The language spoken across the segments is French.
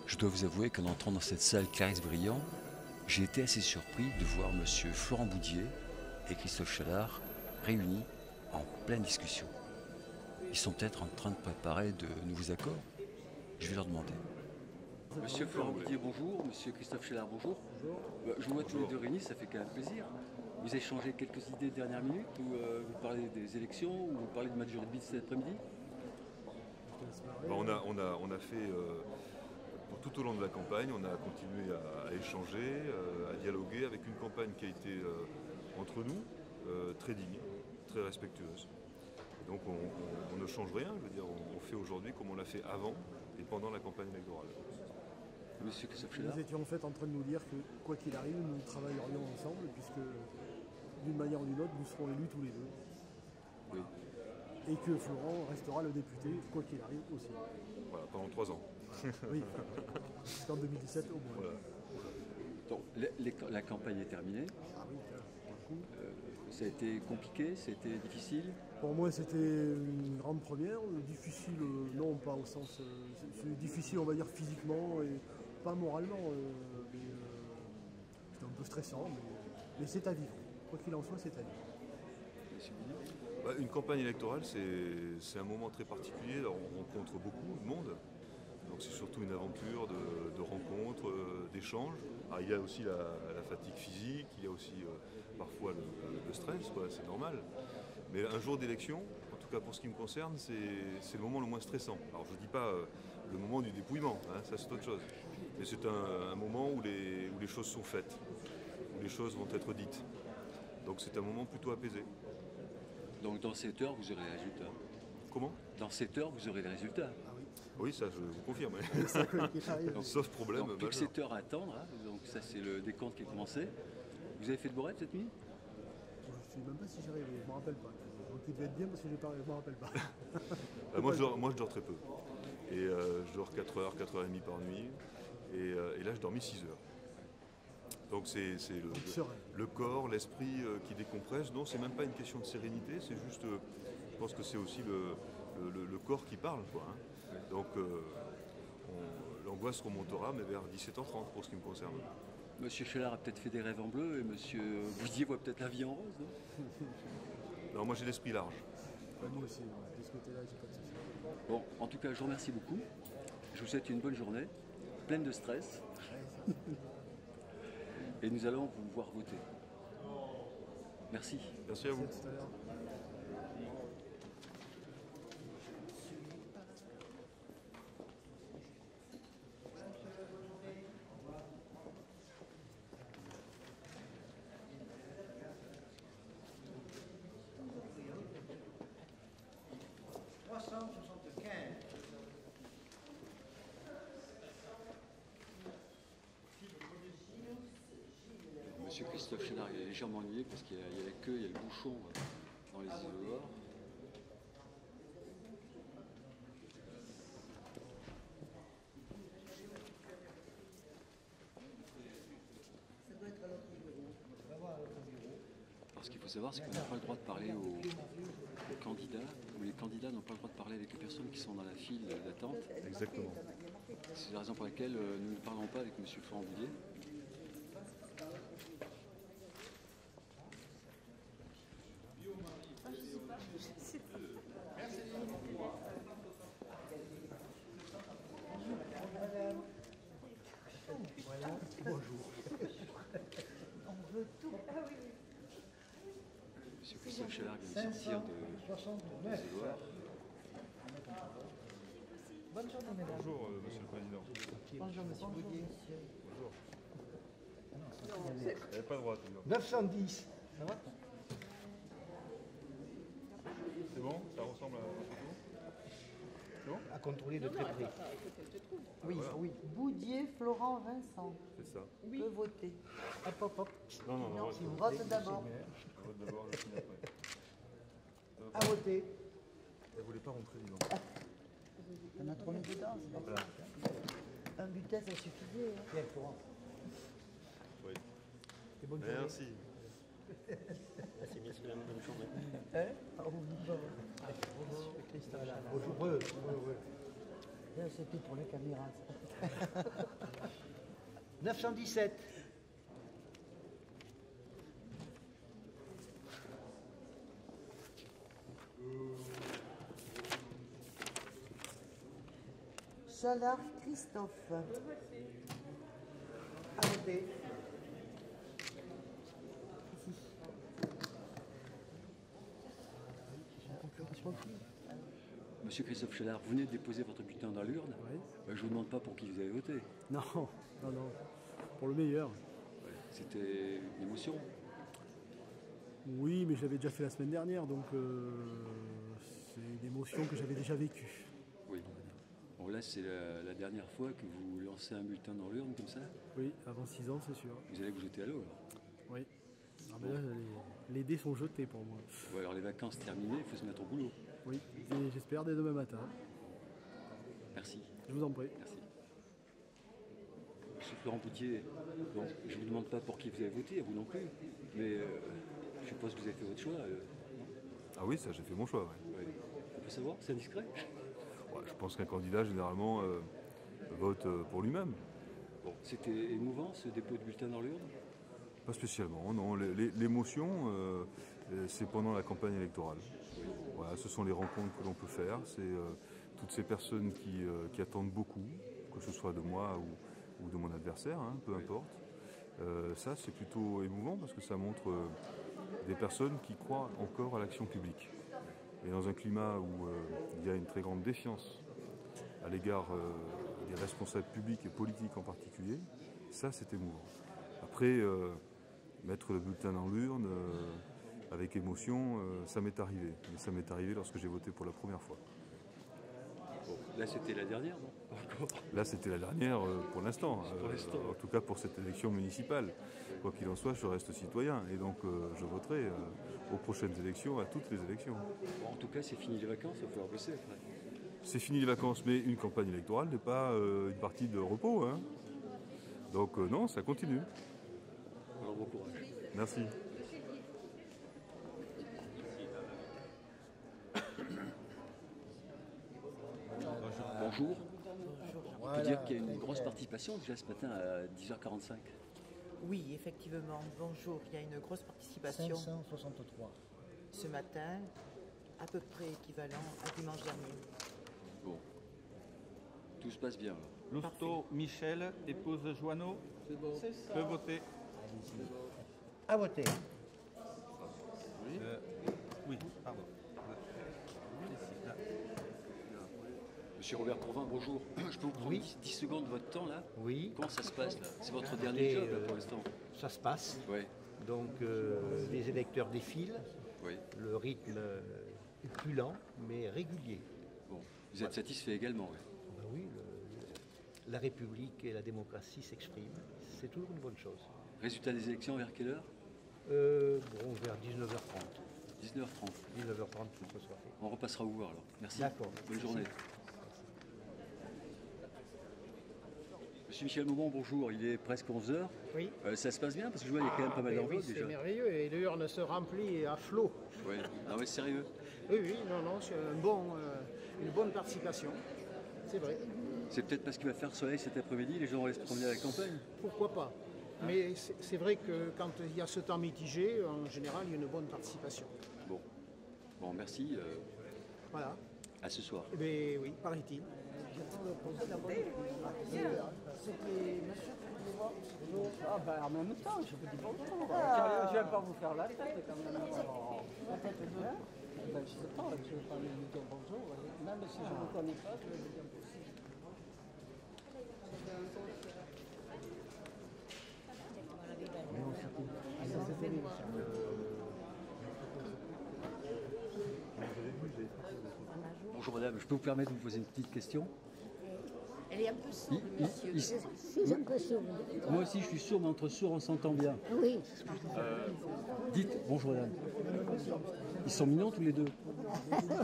Je dois vous avouer qu'en entrant dans cette salle Clarisse Brillant, j'ai été assez surpris de voir monsieur Florent Boudier et Christophe Chalard réunis en pleine discussion. Ils sont peut-être en train de préparer de nouveaux accords. Je vais leur demander. Monsieur Florent Boudier, bonjour. Monsieur Christophe Chalard, bonjour. Bonjour. Je vous vois tous les deux réunis, ça fait quand même plaisir. Vous échangez quelques idées de dernière minute, ou vous parlez des élections, ou vous parlez de match de rugby cet après-midi. On a fait, tout au long de la campagne, on a continué à échanger, à dialoguer avec une campagne qui a été entre nous très digne, très respectueuse. Donc on ne change rien, je veux dire, on fait aujourd'hui comme on l'a fait avant et pendant la campagne électorale. Monsieur Christophe Chalard. Nous étions en fait en train de nous dire que quoi qu'il arrive, nous travaillerions ensemble puisque d'une manière ou d'une autre, nous serons élus tous les deux. Oui. Et que Florent restera le député, quoi qu'il arrive aussi. Voilà, pendant 3 ans. Oui, jusqu'en 2017 au moins. Voilà. Donc, la campagne est terminée. Ah oui, pour le coup. Ça a été compliqué, ça a été difficile. Pour moi, c'était une grande première. Difficile, non, pas au sens. C'est difficile, on va dire, physiquement et pas moralement. C'était un peu stressant, mais c'est à vivre. Quoi qu'il en soit, c'est à vivre. Monsieur Boudier. Bah, une campagne électorale, c'est un moment très particulier. Alors, on rencontre beaucoup de monde. Donc c'est surtout une aventure de rencontres, d'échanges. Alors, il y a aussi la fatigue physique, il y a aussi parfois le stress, c'est normal. Mais un jour d'élection, en tout cas pour ce qui me concerne, c'est le moment le moins stressant. Alors je ne dis pas le moment du dépouillement, hein, ça c'est autre chose. Mais c'est un moment où les choses sont faites, où les choses vont être dites. Donc c'est un moment plutôt apaisé. Donc dans 7 heures, vous aurez les résultats. Comment ? Dans 7 heures, vous aurez les résultats. Oui, ça je vous confirme. Donc, sauf problème. Donc plus que 7 heures à attendre, hein. Donc ça c'est le décompte qui a commencé. Vous avez fait de beaux rêves cette nuit? Je ne sais même pas si j'y arrive, je ne me rappelle pas. Donc il devait être bien parce que je ne me rappelle pas. Moi je dors très peu. Et je dors 4 heures, 4 heures et demie par nuit. Et là je dormis 6 heures. Donc c'est le corps, l'esprit qui décompresse. Non, c'est même pas une question de sérénité, c'est juste, je pense que c'est aussi le corps qui parle, quoi, hein. Donc l'angoisse remontera, mais vers 17h30 pour ce qui me concerne. Monsieur Chalard a peut-être fait des rêves en bleu et monsieur Boudier voit peut-être la vie en rose, non? Non, moi j'ai l'esprit large. Moi aussi, de ce côté-là, j'ai pas de soucis. Bon, en tout cas, je vous remercie beaucoup. Je vous souhaite une bonne journée, pleine de stress. Et nous allons vous voir voter. Merci. Merci à vous. Tout à l'heure. Monsieur Christophe Chalard, il est légèrement ennuyé parce qu'il y a la queue, il y a le bouchon dans les isoloirs. Alors ce qu'il faut savoir, c'est qu'on n'a pas le droit de parler aux candidats, ou les candidats n'ont pas le droit de parler avec les personnes qui sont dans la file d'attente. Exactement. C'est la raison pour laquelle nous ne parlons pas avec monsieur Florent Boudier. Bonjour. On veut tout. Monsieur Christophe Chalard vient de sortir de l'isoloir. Bonne journée, mesdames. Bonjour, monsieur le président. Bonjour, monsieur Boudier. Bonjour. Vous n'avez pas le droit, toujours. 910. Ça va? C'est bon? Ça ressemble à la photo? C'est bon? À contrôler de très près. Oui, Voilà. oui. Boudier, Florent, Vincent. C'est ça. Peut voter. Hop, hop, hop. Non, Si vous votez d'abord. je vote d'abord, je finis après. À voter. Elle voulait pas rentrer, dis donc. On a trop mis dedans. C'est pas grave. Un bulletin, ça suffisait. Hein. Bien, Florent. Oui. Et bonne journée. Merci. C'est bien, c'est la bonne journée. Hein? Au revoir. Christophe. Bonjour. Là, c'était pour les caméras. 917. Chalard Christophe. À voter. Monsieur Christophe Chalard, vous venez de déposer votre bulletin dans l'urne. Oui. Je ne vous demande pas pour qui vous avez voté. Non, non, non. Pour le meilleur. C'était une émotion. Oui, mais je l'avais déjà fait la semaine dernière, donc c'est une émotion que j'avais déjà vécue. Oui. Bon, là, c'est la dernière fois que vous lancez un bulletin dans l'urne comme ça. Oui, avant 6 ans, c'est sûr. Vous allez vous jeter à l'eau alors. Oui. Ah ben là, les dés sont jetés pour moi. Ouais, alors les vacances terminées, il faut se mettre au boulot. Oui, et j'espère dès demain matin. Merci. Je vous en prie. Merci. Monsieur Florent Boutier, bon, je ne vous demande pas pour qui vous avez voté, vous non plus, mais je suppose que vous avez fait votre choix. Ah oui, ça j'ai fait mon choix. Ouais. Ouais. On peut savoir, c'est indiscret. Ouais, je pense qu'un candidat généralement vote pour lui-même. Bon, c'était émouvant ce dépôt de bulletin dans l'urne. Pas spécialement, non. L'émotion, c'est pendant la campagne électorale. Voilà, ce sont les rencontres que l'on peut faire. C'est toutes ces personnes qui attendent beaucoup, que ce soit de moi ou de mon adversaire, hein, peu importe. Ça, c'est plutôt émouvant parce que ça montre des personnes qui croient encore à l'action publique. Et dans un climat où il y a une très grande défiance à l'égard des responsables publics et politiques en particulier, ça, c'est émouvant. Après, mettre le bulletin dans l'urne avec émotion, ça m'est arrivé. Mais ça m'est arrivé lorsque j'ai voté pour la première fois. Bon, là, c'était la dernière, non? Encore. Là, c'était la dernière pour l'instant. Pour l'instant. En tout cas, pour cette élection municipale. Quoi qu'il en soit, je reste citoyen. Et donc, je voterai aux prochaines élections, à toutes les élections. Bon, en tout cas, c'est fini les vacances, il va falloir bosser après. C'est fini les vacances, mais une campagne électorale n'est pas une partie de repos. Hein. Donc, non, ça continue. Alors, bon courage. Merci. Bonjour. On peut dire qu'il y a une grosse participation déjà ce matin à 10h45. Oui, effectivement. Bonjour. Il y a une grosse participation 563. ce matin, à peu près équivalent à dimanche dernier. Bon. Tout se passe bien alors. Lousteau Michel, épouse Joanneau, peut voter. À voter. Oui, pardon. Monsieur Robert Prouvin, bonjour. Je peux vous prendre Oui. 10 secondes de votre temps là? Oui, Comment ça se passe là? C'est votre Écoutez, dernier job là, pour l'instant? ça se passe. Oui, Donc les électeurs défilent. oui. Le rythme est plus lent, mais régulier. Bon. Vous êtes satisfait également, oui. Ben oui, la République et la démocratie s'expriment. C'est toujours une bonne chose. Résultat des élections vers quelle heure? Bon, vers 19h30. 19h30. 19h30, tout ce soit fait. On repassera vous voir alors. Merci. D'accord. Bonne journée. Monsieur Michel Maumont, bonjour. Il est presque 11h. Oui. Ça se passe bien parce que je vois qu'il y a quand même pas mal Mais d'enveloppes oui, c'est déjà. merveilleux et l'urne se remplit à flot. Ouais. Ah ouais, sérieux. Oui, oui, non, non, c'est une bonne participation. C'est vrai. C'est peut-être parce qu'il va faire soleil cet après-midi, les gens vont aller se promener à la campagne. Pourquoi pas? Mais c'est vrai que quand il y a ce temps mitigé, en général, il y a une bonne participation. Bon. Bon, merci. Voilà. À ce soir. Eh bien, oui, paraît-il. Ah ben en même temps, je vous dis bonjour. Je vais pas vous faire la tête quand même. La tête de l'air. Ben, je sais pas, je vais pas lui dire bonjour. Même si je ne vous connais pas, je vais lui dire bonjour. Bonjour madame, je peux vous permettre de vous poser une petite question? Elle est un peu sourde, monsieur. Je suis un peu sourde. Moi aussi je suis sourd, mais entre sourds on s'entend bien. Oui. Dites, bonjour madame. Ils sont mignons tous les deux.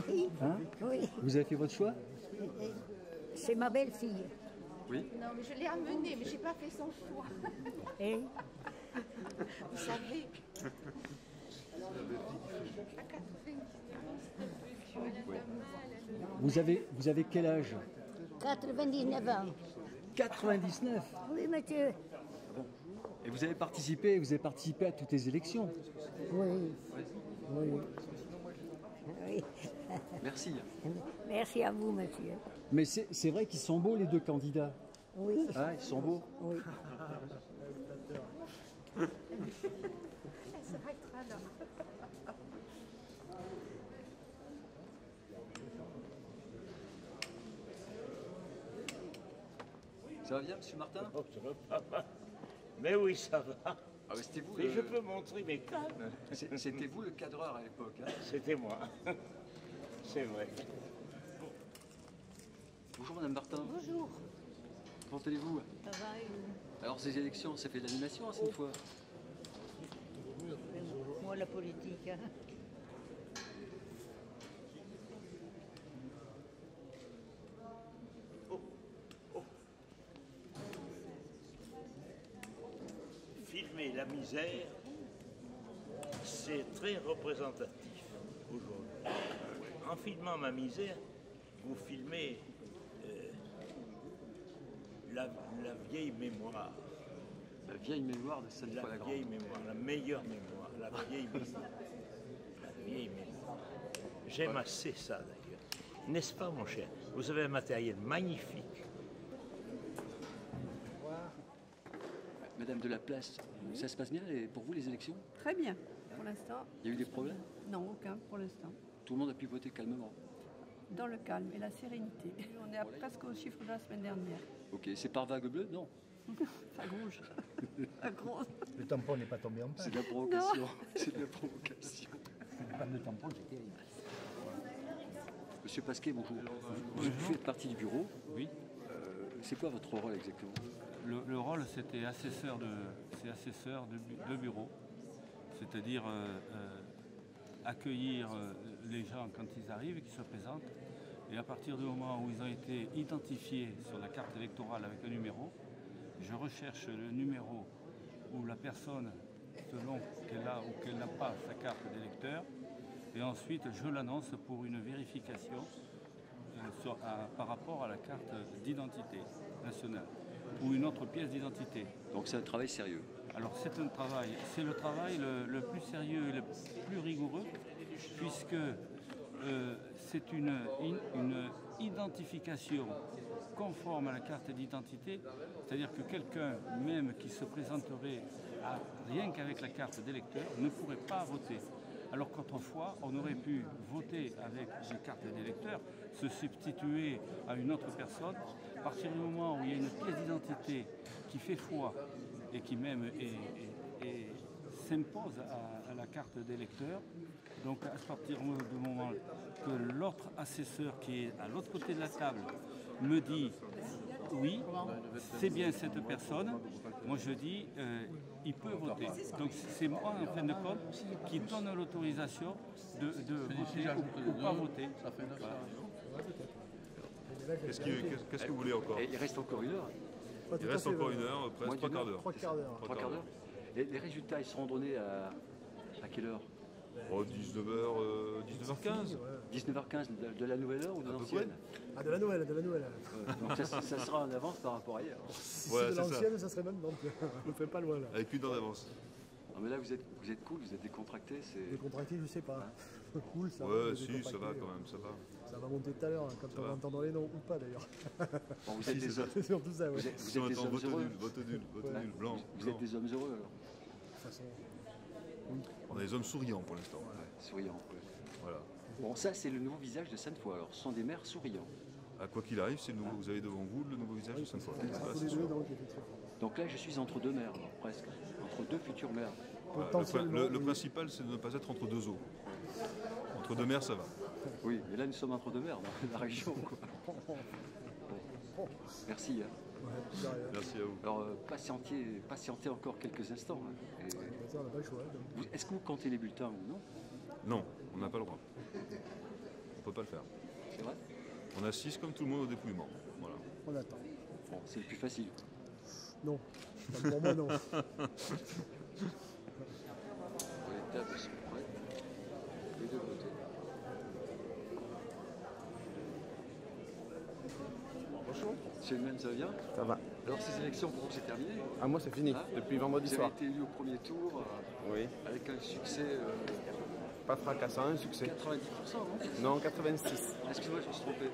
Oui. Hein? Oui. Vous avez fait votre choix? C'est ma belle-fille. Oui. Non, mais je l'ai amenée, mais je n'ai pas fait son choix. Et Vous savez. À 99, Vous avez quel âge? 99 ans. 99. Oui, monsieur. Et vous avez participé à toutes les élections. Oui. Oui. Oui. Merci. Merci à vous, monsieur. Mais c'est vrai qu'ils sont beaux les deux candidats. Oui. Ah, ils sont beaux. Oui. Elle s'arrêtera là. Ça va bien, monsieur Martin? Oh, ça va pas. Mais oui, ça va. Ah, mais c'était vous. Et je peux montrer mes cannes. C'était vous le cadreur à l'époque. Hein? C'était moi. C'est vrai. Bonjour Madame Martin. Bonjour. Comment allez-vous? Ça va et vous? Alors ces élections, ça fait de l'animation hein, cette fois? Moi, la politique. Hein. Filmer la misère, c'est très représentatif aujourd'hui. En filmant ma misère, vous filmez la vieille mémoire. La vieille mémoire de cette fois la grande. La vieille mémoire, la meilleure mémoire, la vieille mémoire. La vieille mémoire. J'aime assez ça d'ailleurs. N'est-ce pas mon cher? Vous avez un matériel magnifique. Madame de la Place, ça se passe bien pour vous les élections? Très bien, pour l'instant. Il y a eu des problèmes? Non, aucun pour l'instant. Tout le monde a pu voter calmement? Dans le calme et la sérénité. On est presque au chiffre de la semaine dernière. Ok, c'est par vague bleue? Non. Ça gronge. Ça gronge. Le tampon n'est pas tombé en panne. C'est de la provocation. C'est de la provocation. Le panne de tampon, j'ai terrible. Monsieur Pasquet, bonjour. Vous faites partie du bureau. Oui. C'est quoi votre rôle exactement? Le rôle, c'était assesseur de bureau, c'est-à-dire accueillir les gens quand ils arrivent et qu'ils se présentent. Et à partir du moment où ils ont été identifiés sur la carte électorale avec un numéro, je recherche le numéro où la personne, selon qu'elle a ou qu'elle n'a pas sa carte d'électeur, et ensuite je l'annonce pour une vérification par rapport à la carte d'identité nationale ou une autre pièce d'identité. Donc c'est un travail sérieux. Alors c'est le travail le plus sérieux et le plus rigoureux, puisque c'est une identification conforme à la carte d'identité, c'est-à-dire que quelqu'un même qui se présenterait rien qu'avec la carte d'électeur ne pourrait pas voter. Alors qu'autrefois, on aurait pu voter avec une carte d'électeur, se substituer à une autre personne. À partir du moment où il y a une pièce d'identité qui fait foi et qui même s'impose à la carte d'électeur, donc à partir du moment que l'autre assesseur qui est à l'autre côté de la table me dit oui, c'est bien cette personne, moi je dis il peut voter. Donc c'est moi en fin de compte qui donne l'autorisation de voter ou pas voter. Qu'est-ce que vous voulez encore? Il reste encore une heure. Il reste encore une heure, presque 3 quarts d'heure. 3 quarts d'heure. 3 quarts d'heure. Les résultats, ils seront donnés à quelle heure? 19h15. 19h15 de la nouvelle heure ou de l'ancienne? Ah, de la nouvelle, de la nouvelle. Donc ça sera en avance par rapport à hier. Si c'est de l'ancienne, ça serait même donc on ne fait pas loin là. Avec une heure d'avance. Non mais là vous êtes cool, vous êtes décontracté. Décontracté, je sais pas. Cool, ça va. Ouais, si, ça va quand même, ça va. Ça va monter tout à l'heure, quand on va entendre les noms ou pas d'ailleurs. Bon, vous êtes des hommes. C'est surtout ça, ouais. Vous êtes des hommes heureux. Vote nul, blanc. Vous êtes des hommes heureux alors. De toute façon. On est des hommes souriants pour l'instant. Souriants, ouais. Voilà. Bon, ça c'est le nouveau visage de Sainte-Foy. Alors, ce sont des maires souriants. Quoi qu'il arrive, c'est le nouveau. Vous avez devant vous le nouveau visage de Sainte-Foy. Donc là, je suis entre deux maires, presque. Entre deux futurs maires. Le principal, c'est de ne pas être entre deux eaux. Entre deux mers, ça va. Oui, mais là, nous sommes entre deux mers, dans la région. Quoi. Bon. Merci. Hein. Merci à vous. Alors, patientez encore quelques instants. Hein. Est-ce que vous comptez les bulletins ou non? Non, on n'a pas le droit. On ne peut pas le faire. C'est vrai? On assiste comme tout le monde au dépouillement. Voilà. On attend. Bon, c'est le plus facile. Non. Pour moi, non. Les tables sont prêtes. Les deux côtés. Monsieur Humaine, ça va bien? Ça va. Alors ces élections, pour vous, c'est terminé? Ah, moi, c'est fini, depuis vendredi soir. Vous avez été élu au premier tour, oui. Avec un succès... Pas fracassant, un succès. 90%, non? Non, 86. Excuse-moi, je me suis trompé.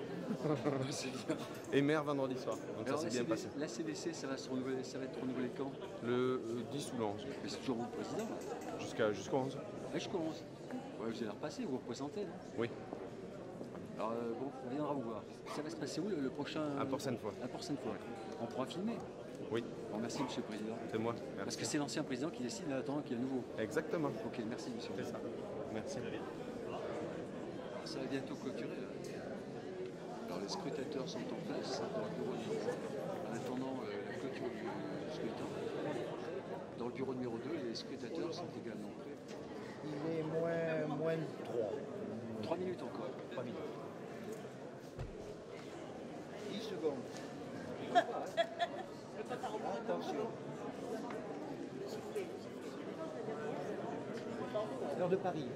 C'est bien. Et maire vendredi soir, donc alors, ça s'est bien passé. La CDC, ça va être renouvelé quand? Le 10 ou le 11. Mais c'est toujours vous le président? Jusqu'au 11. Jusqu'au 11. Ouais, vous allez repasser, vous représentez, non? Oui. Alors, bon, on viendra vous voir. Ça va se passer où le prochain... À Port-Sainte-Foy. À Port-Sainte-Foy. On pourra filmer? Oui. Bon, merci, Monsieur le Président. C'est moi. Merci. Parce que c'est l'ancien président qui décide en attendant qu'il y ait un nouveau. Exactement. Ok, merci, Monsieur. C'est ça. Merci. Ça va bientôt clôturer, là. Alors, les scrutateurs sont en place dans le bureau numéro 1, en attendant la clôture du scrutin. Dans le bureau numéro 2, les scrutateurs sont également prêts. Il est moins de 3. 3 minutes encore. 3 minutes. 10 secondes. Attention. L'heure de Paris.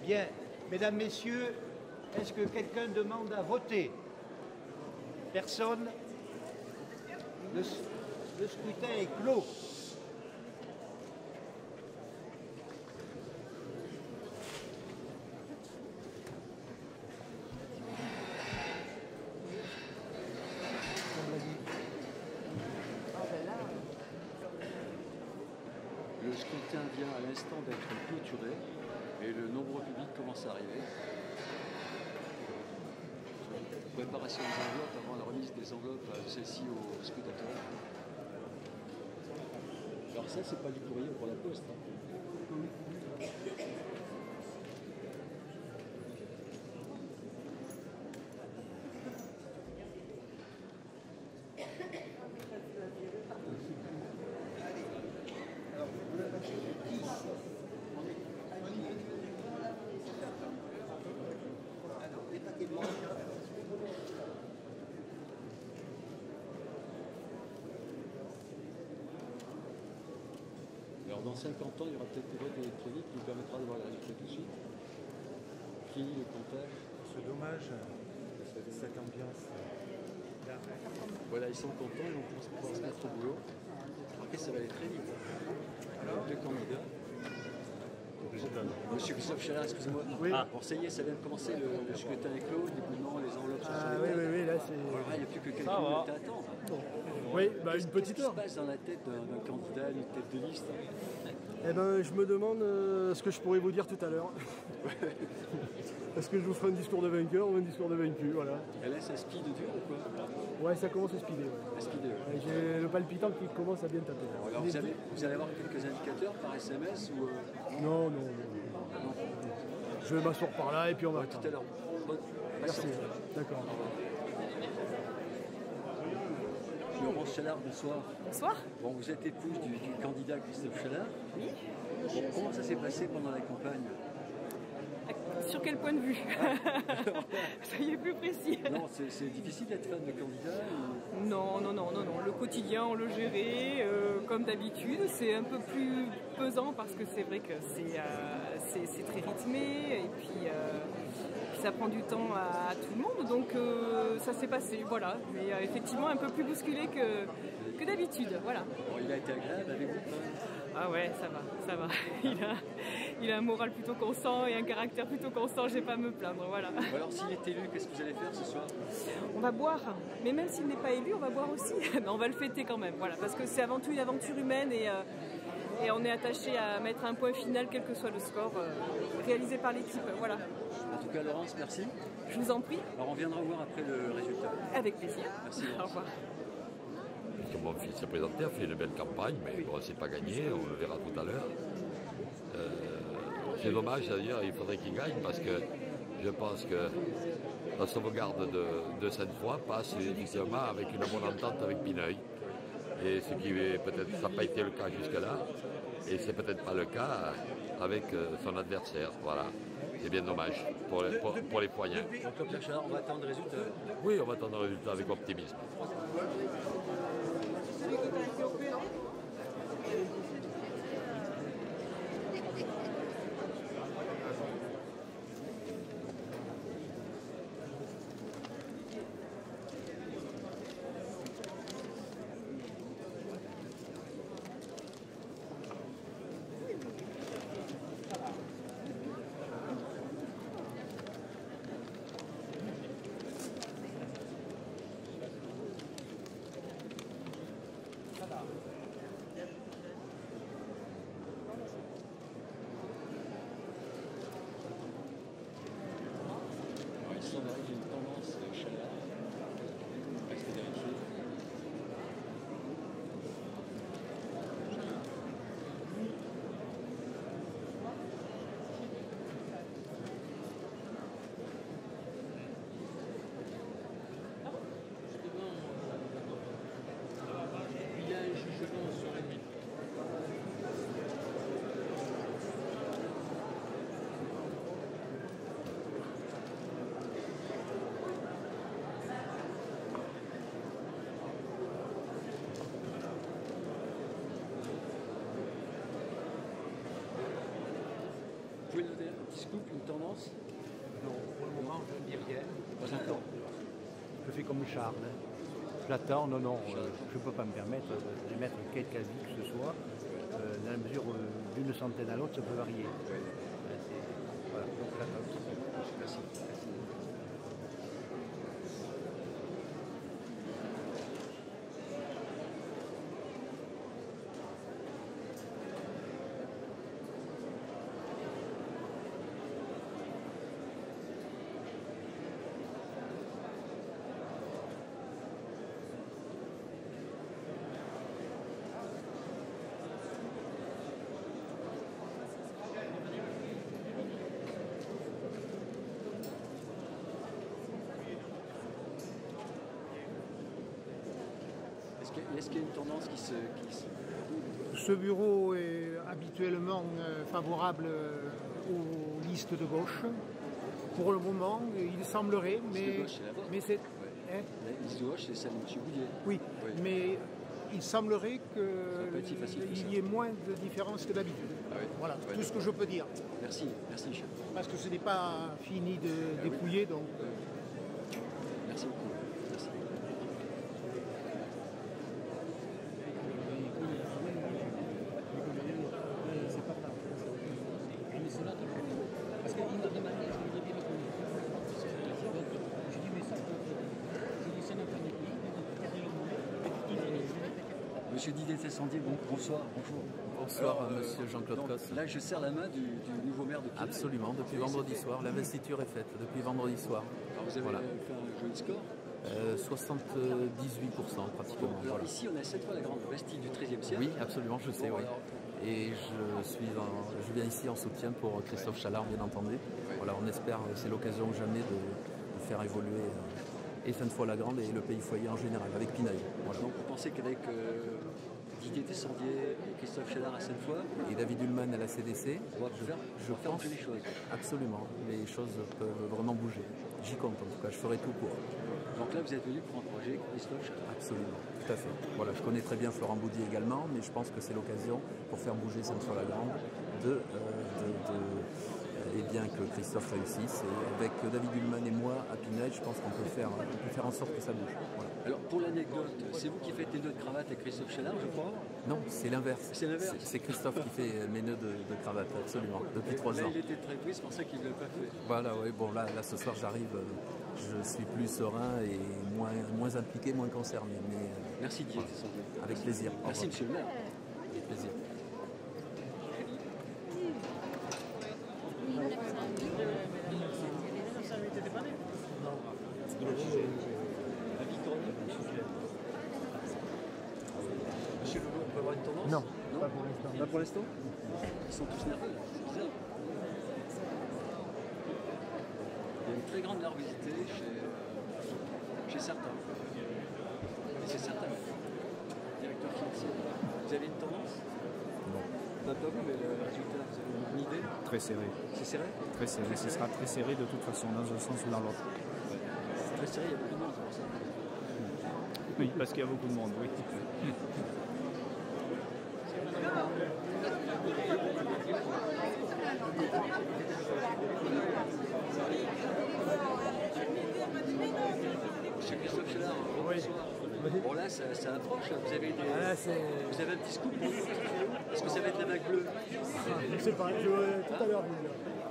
Bien, mesdames, messieurs, est-ce que quelqu'un demande à voter? Personne? Le scrutin est clos. Le scrutin vient à l'instant d'être clôturé et le nombreux public commence à arriver. Préparation des enveloppes avant la remise des enveloppes, celle-ci aux scrutateurs. Alors ça, c'est pas du courrier pour la poste. Alors dans 50 ans, il y aura peut-être des votes électroniques qui nous permettra de voir les résultats tout de suite. Fini le comptage. C'est dommage, cette ambiance. Voilà, ils sont contents, ils vont pouvoir se mettre au boulot. Après, ça va aller très vite. Alors, deux candidats. Monsieur Christophe Chalard, excusez-moi. Oui. Bon, ça y est, ça vient de commencer, le scrutin est clos, les dépouillements, les enveloppes sont sur les oui, là c'est... Voilà, il n'y a plus que quelques minutes à attendre. Oui, une petite heure. Qu'est-ce qui se passe dans la tête d'un candidat, une tête de liste? Eh ben, je me demande ce que je pourrais vous dire tout à l'heure. Est-ce que je vous ferai un discours de vainqueur ou un discours de vaincu, voilà. Et là, ça speed dur ou quoi? Ouais, ça commence à speeder. Ouais. À speeder. Ouais, j'ai le palpitant qui commence à bien taper. Alors, vous allez avoir quelques indicateurs par SMS ou... Non. Je vais m'asseoir par là et puis on va... tout à l'heure. Merci. D'accord. Laurence Chalard, bonsoir. Bonsoir. Bon, vous êtes épouse du candidat Christophe Chalard. Oui. Bon, comment ça s'est passé pendant la campagne? Sur quel point de vue? Soyez plus précis. Non, c'est difficile d'être fan de candidat ou... Non. Le quotidien, on le gérait comme d'habitude. C'est un peu plus pesant parce que c'est vrai que c'est très rythmé et puis ça prend du temps à tout le monde. Donc ça s'est passé, voilà. Mais effectivement un peu plus bousculé que d'habitude, voilà. Bon, il a été agréable avec vous? Ah ouais, ça va. Il a un moral plutôt constant et un caractère plutôt constant, j'ai pas à me plaindre, voilà. Alors s'il est élu, qu'est-ce que vous allez faire ce soir? On va boire, mais même s'il n'est pas élu, on va boire aussi. Mais on va le fêter quand même, voilà, parce que c'est avant tout une aventure humaine et on est attaché à mettre un point final, quel que soit le score réalisé par l'équipe, voilà. En tout cas, Laurence, merci. Je vous en prie. Alors on viendra voir après le résultat. Avec plaisir. Merci. Au revoir. Mon fils s'est présenté, a fait une belle campagne, mais bon, c'est pas gagné, on le verra tout à l'heure. C'est dommage d'ailleurs, il faudrait qu'il gagne parce que je pense que la sauvegarde de Sainte-Foy passe effectivement avec une bonne entente avec Pineuil. Et ce qui est peut-être, ça n'a pas été le cas jusque-là, et c'est peut-être pas le cas avec son adversaire. Voilà. C'est bien dommage pour les poignets. Donc, on va attendre le résultat. Oui, on va attendre le résultat avec optimisme. tendance? Non, pour le moment, je ne dis rien. J'attends. Je fais comme Charles. J'attends, non, je ne peux pas me permettre de mettre quelque avis que ce soit. Dans la mesure d'une centaine à l'autre, ça peut varier. Voilà, donc j'attends. Merci. Est-ce qu'il y a une tendance qui se... Ce bureau est habituellement favorable aux listes de gauche. Pour le moment, il semblerait, mais c'est... La liste de gauche, c'est celle de M. Boudier. Oui, mais il semblerait qu'il y ait moins de différences que d'habitude. Ah oui. Voilà, tout ce que je peux dire. Merci, Michel. Parce que ce n'est pas fini de dépouiller, donc... Merci beaucoup. Merci. Monsieur Didier Tessandier, bonsoir, bonjour. Bonsoir, monsieur Jean-Claude Cosse. Là, je serre la main du nouveau maire de Pineuil. Absolument, depuis vendredi soir. L'investiture est faite depuis vendredi soir. Alors vous avez fait un joli score 78% pratiquement. Alors ici, on a cette fois la grande Bastille du XIIIe siècle. Oui, absolument, je sais, oui. Et je viens ici en soutien pour Christophe Chalard, bien entendu. Voilà, on espère, c'est l'occasion jamais de faire évoluer et Sainte-Foy-la-Grande et le pays foyer en général, avec Pineuil. Voilà. Donc vous pensez qu'avec Didier Tessandier et Christophe Chalard à Sainte-Foy et David Ullmann à la CDC, on va faire bouger les choses. Absolument, les choses peuvent vraiment bouger. J'y compte en tout cas, je ferai tout pour. Donc là, vous êtes venu pour un projet Christophe Chalard. Absolument, tout à fait. Voilà, je connais très bien Florent Boudier également, mais je pense que c'est l'occasion pour faire bouger Sainte-Foy-la-Grande et bien que Christophe réussisse. Et avec David Ullmann et moi à Pineuil, je pense qu'on peut faire en sorte que ça bouge. Voilà. Alors pour l'anecdote, c'est vous qui faites les nœuds de cravate avec Christophe Chalard, je crois? Non, c'est l'inverse. C'est l'inverse. C'est Christophe qui fait mes nœuds de cravate, absolument, depuis 3 ans. Il était très pris, c'est pour ça qu'il ne l'a pas fait. Voilà, oui, bon là ce soir j'arrive, je suis plus serein et moins impliqué, moins concerné. Mais, merci Didier. Voilà. Avec plaisir. Merci monsieur le maire. Avec plaisir. Monsieur Lolo, on peut avoir une tendance? Non, pas pour l'instant. Pas pour l'instant? Ils sont tous nerveux, c'est bizarre. Il y a une très grande nervosité chez certains. Et c'est certain. Directeur financier. Vous avez une tendance? Non. Pas vous, mais le résultat, vous avez une idée? Très serré. C'est serré? Très serré. Ce sera très serré de toute façon, dans un sens ou dans l'autre. C'est très serré, il y a beaucoup de monde, c'est pour ça. Oui, parce qu'il y a beaucoup de monde, oui. Monsieur Christophe Chalard, bonsoir. Bon là, ça approche, vous avez un petit scoop pour nous? Est-ce que ça va être la vague bleue? Je sais pas, tout à l'heure.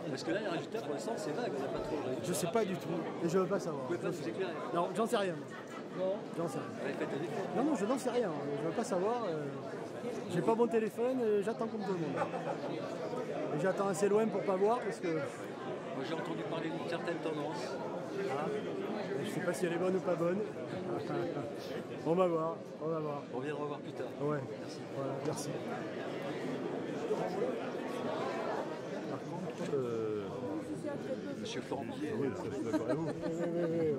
Parce que là, les résultats, pour l'instant, c'est vague, on n'a pas trop de résultats. Je sais pas du tout, et je veux pas savoir. Vous pouvez pas vous éclairer? Non, j'en sais rien. Non. J'en sais rien. Ouais, faites un effort. Non, je n'en sais rien, je veux pas savoir. J'ai pas mon téléphone, j'attends comme tout le monde. Et j'attends assez loin pour pas voir parce que... Moi j'ai entendu parler d'une certaine tendance. Ah, je sais pas si elle est bonne ou pas bonne. On va voir, on va voir. On viendra voir plus tard. Ouais. Merci. Voilà, merci. Par contre, Monsieur Florent Boudier. Oui, je suis d'accord avec vous. Oui,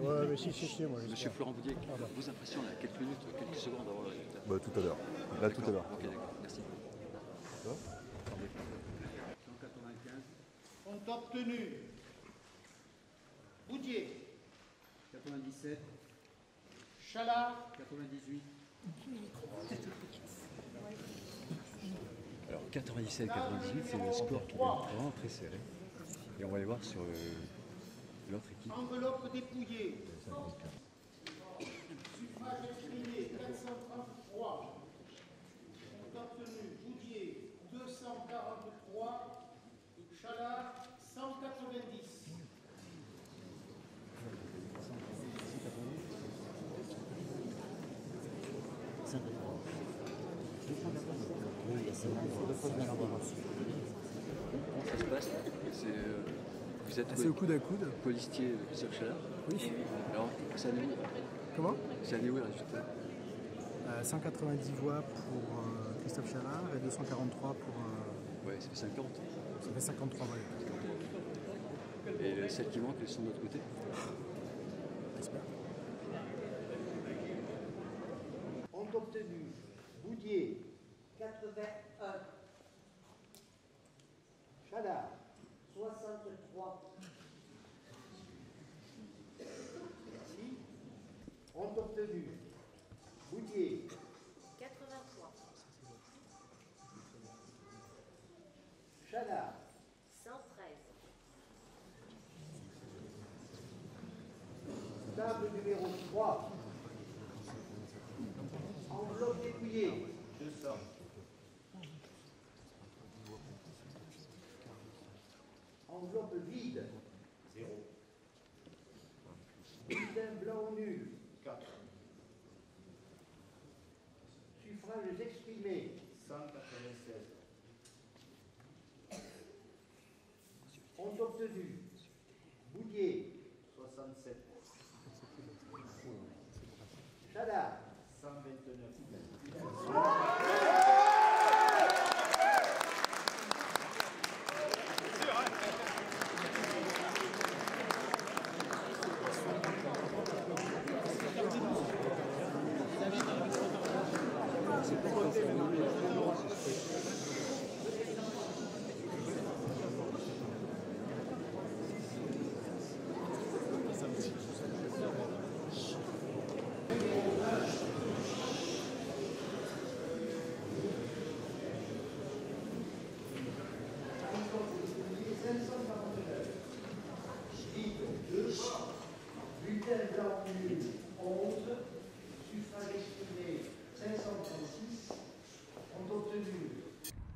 ouais, mais si, moi. Monsieur Florent Boudier, vos impressions là, quelques minutes, quelques secondes avant le résultat. Bah, tout à l'heure. Là, tout à l'heure. Ok, d'accord, merci. Ont obtenu Boudier 97, Chalard 98. Alors 97-98, c'est le score qui est vraiment très serré. Et on va aller voir sur l'autre équipe. Enveloppe dépouillée. Suffrage exprimé 433. Obtenu Boudier 243. Chalard 190. Comment ça se passe? Vous êtes C'est au coude à coude. Colistier Christophe Chalard? Oui. Alors, ça allait où? Comment? Ça allait où le résultat? 190 voix pour Christophe Chalard et 243 pour... Ouais, ça fait 50. Ça fait 53 voix. Et celles qui manquent, elles sont de l'autre côté? J'espère. Ont obtenu Boudier 81. Chalard 63. Merci. Ont obtenu Boudier 83. Chalard 113. table numéro 3. Enveloppe dépouillée 200. Enveloppe vide 0. Bulletin blanc nul 4. Suffrages exprimés 196. Ont obtenu Boudier 67. Chalard 129.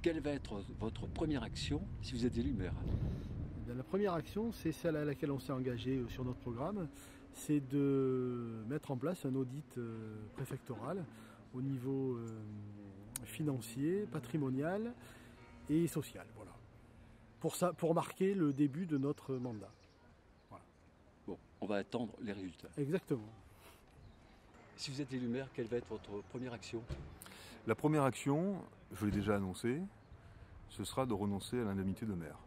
Quelle va être votre première action si vous êtes élu maire? La première action, c'est celle à laquelle on s'est engagé sur notre programme, c'est de mettre en place un audit préfectoral au niveau financier, patrimonial et social. Voilà. Pour marquer le début de notre mandat. Voilà. Bon, on va attendre les résultats. Exactement. Si vous êtes élu maire, quelle va être votre première action? La première action, je l'ai déjà annoncé, ce sera de renoncer à l'indemnité de maire.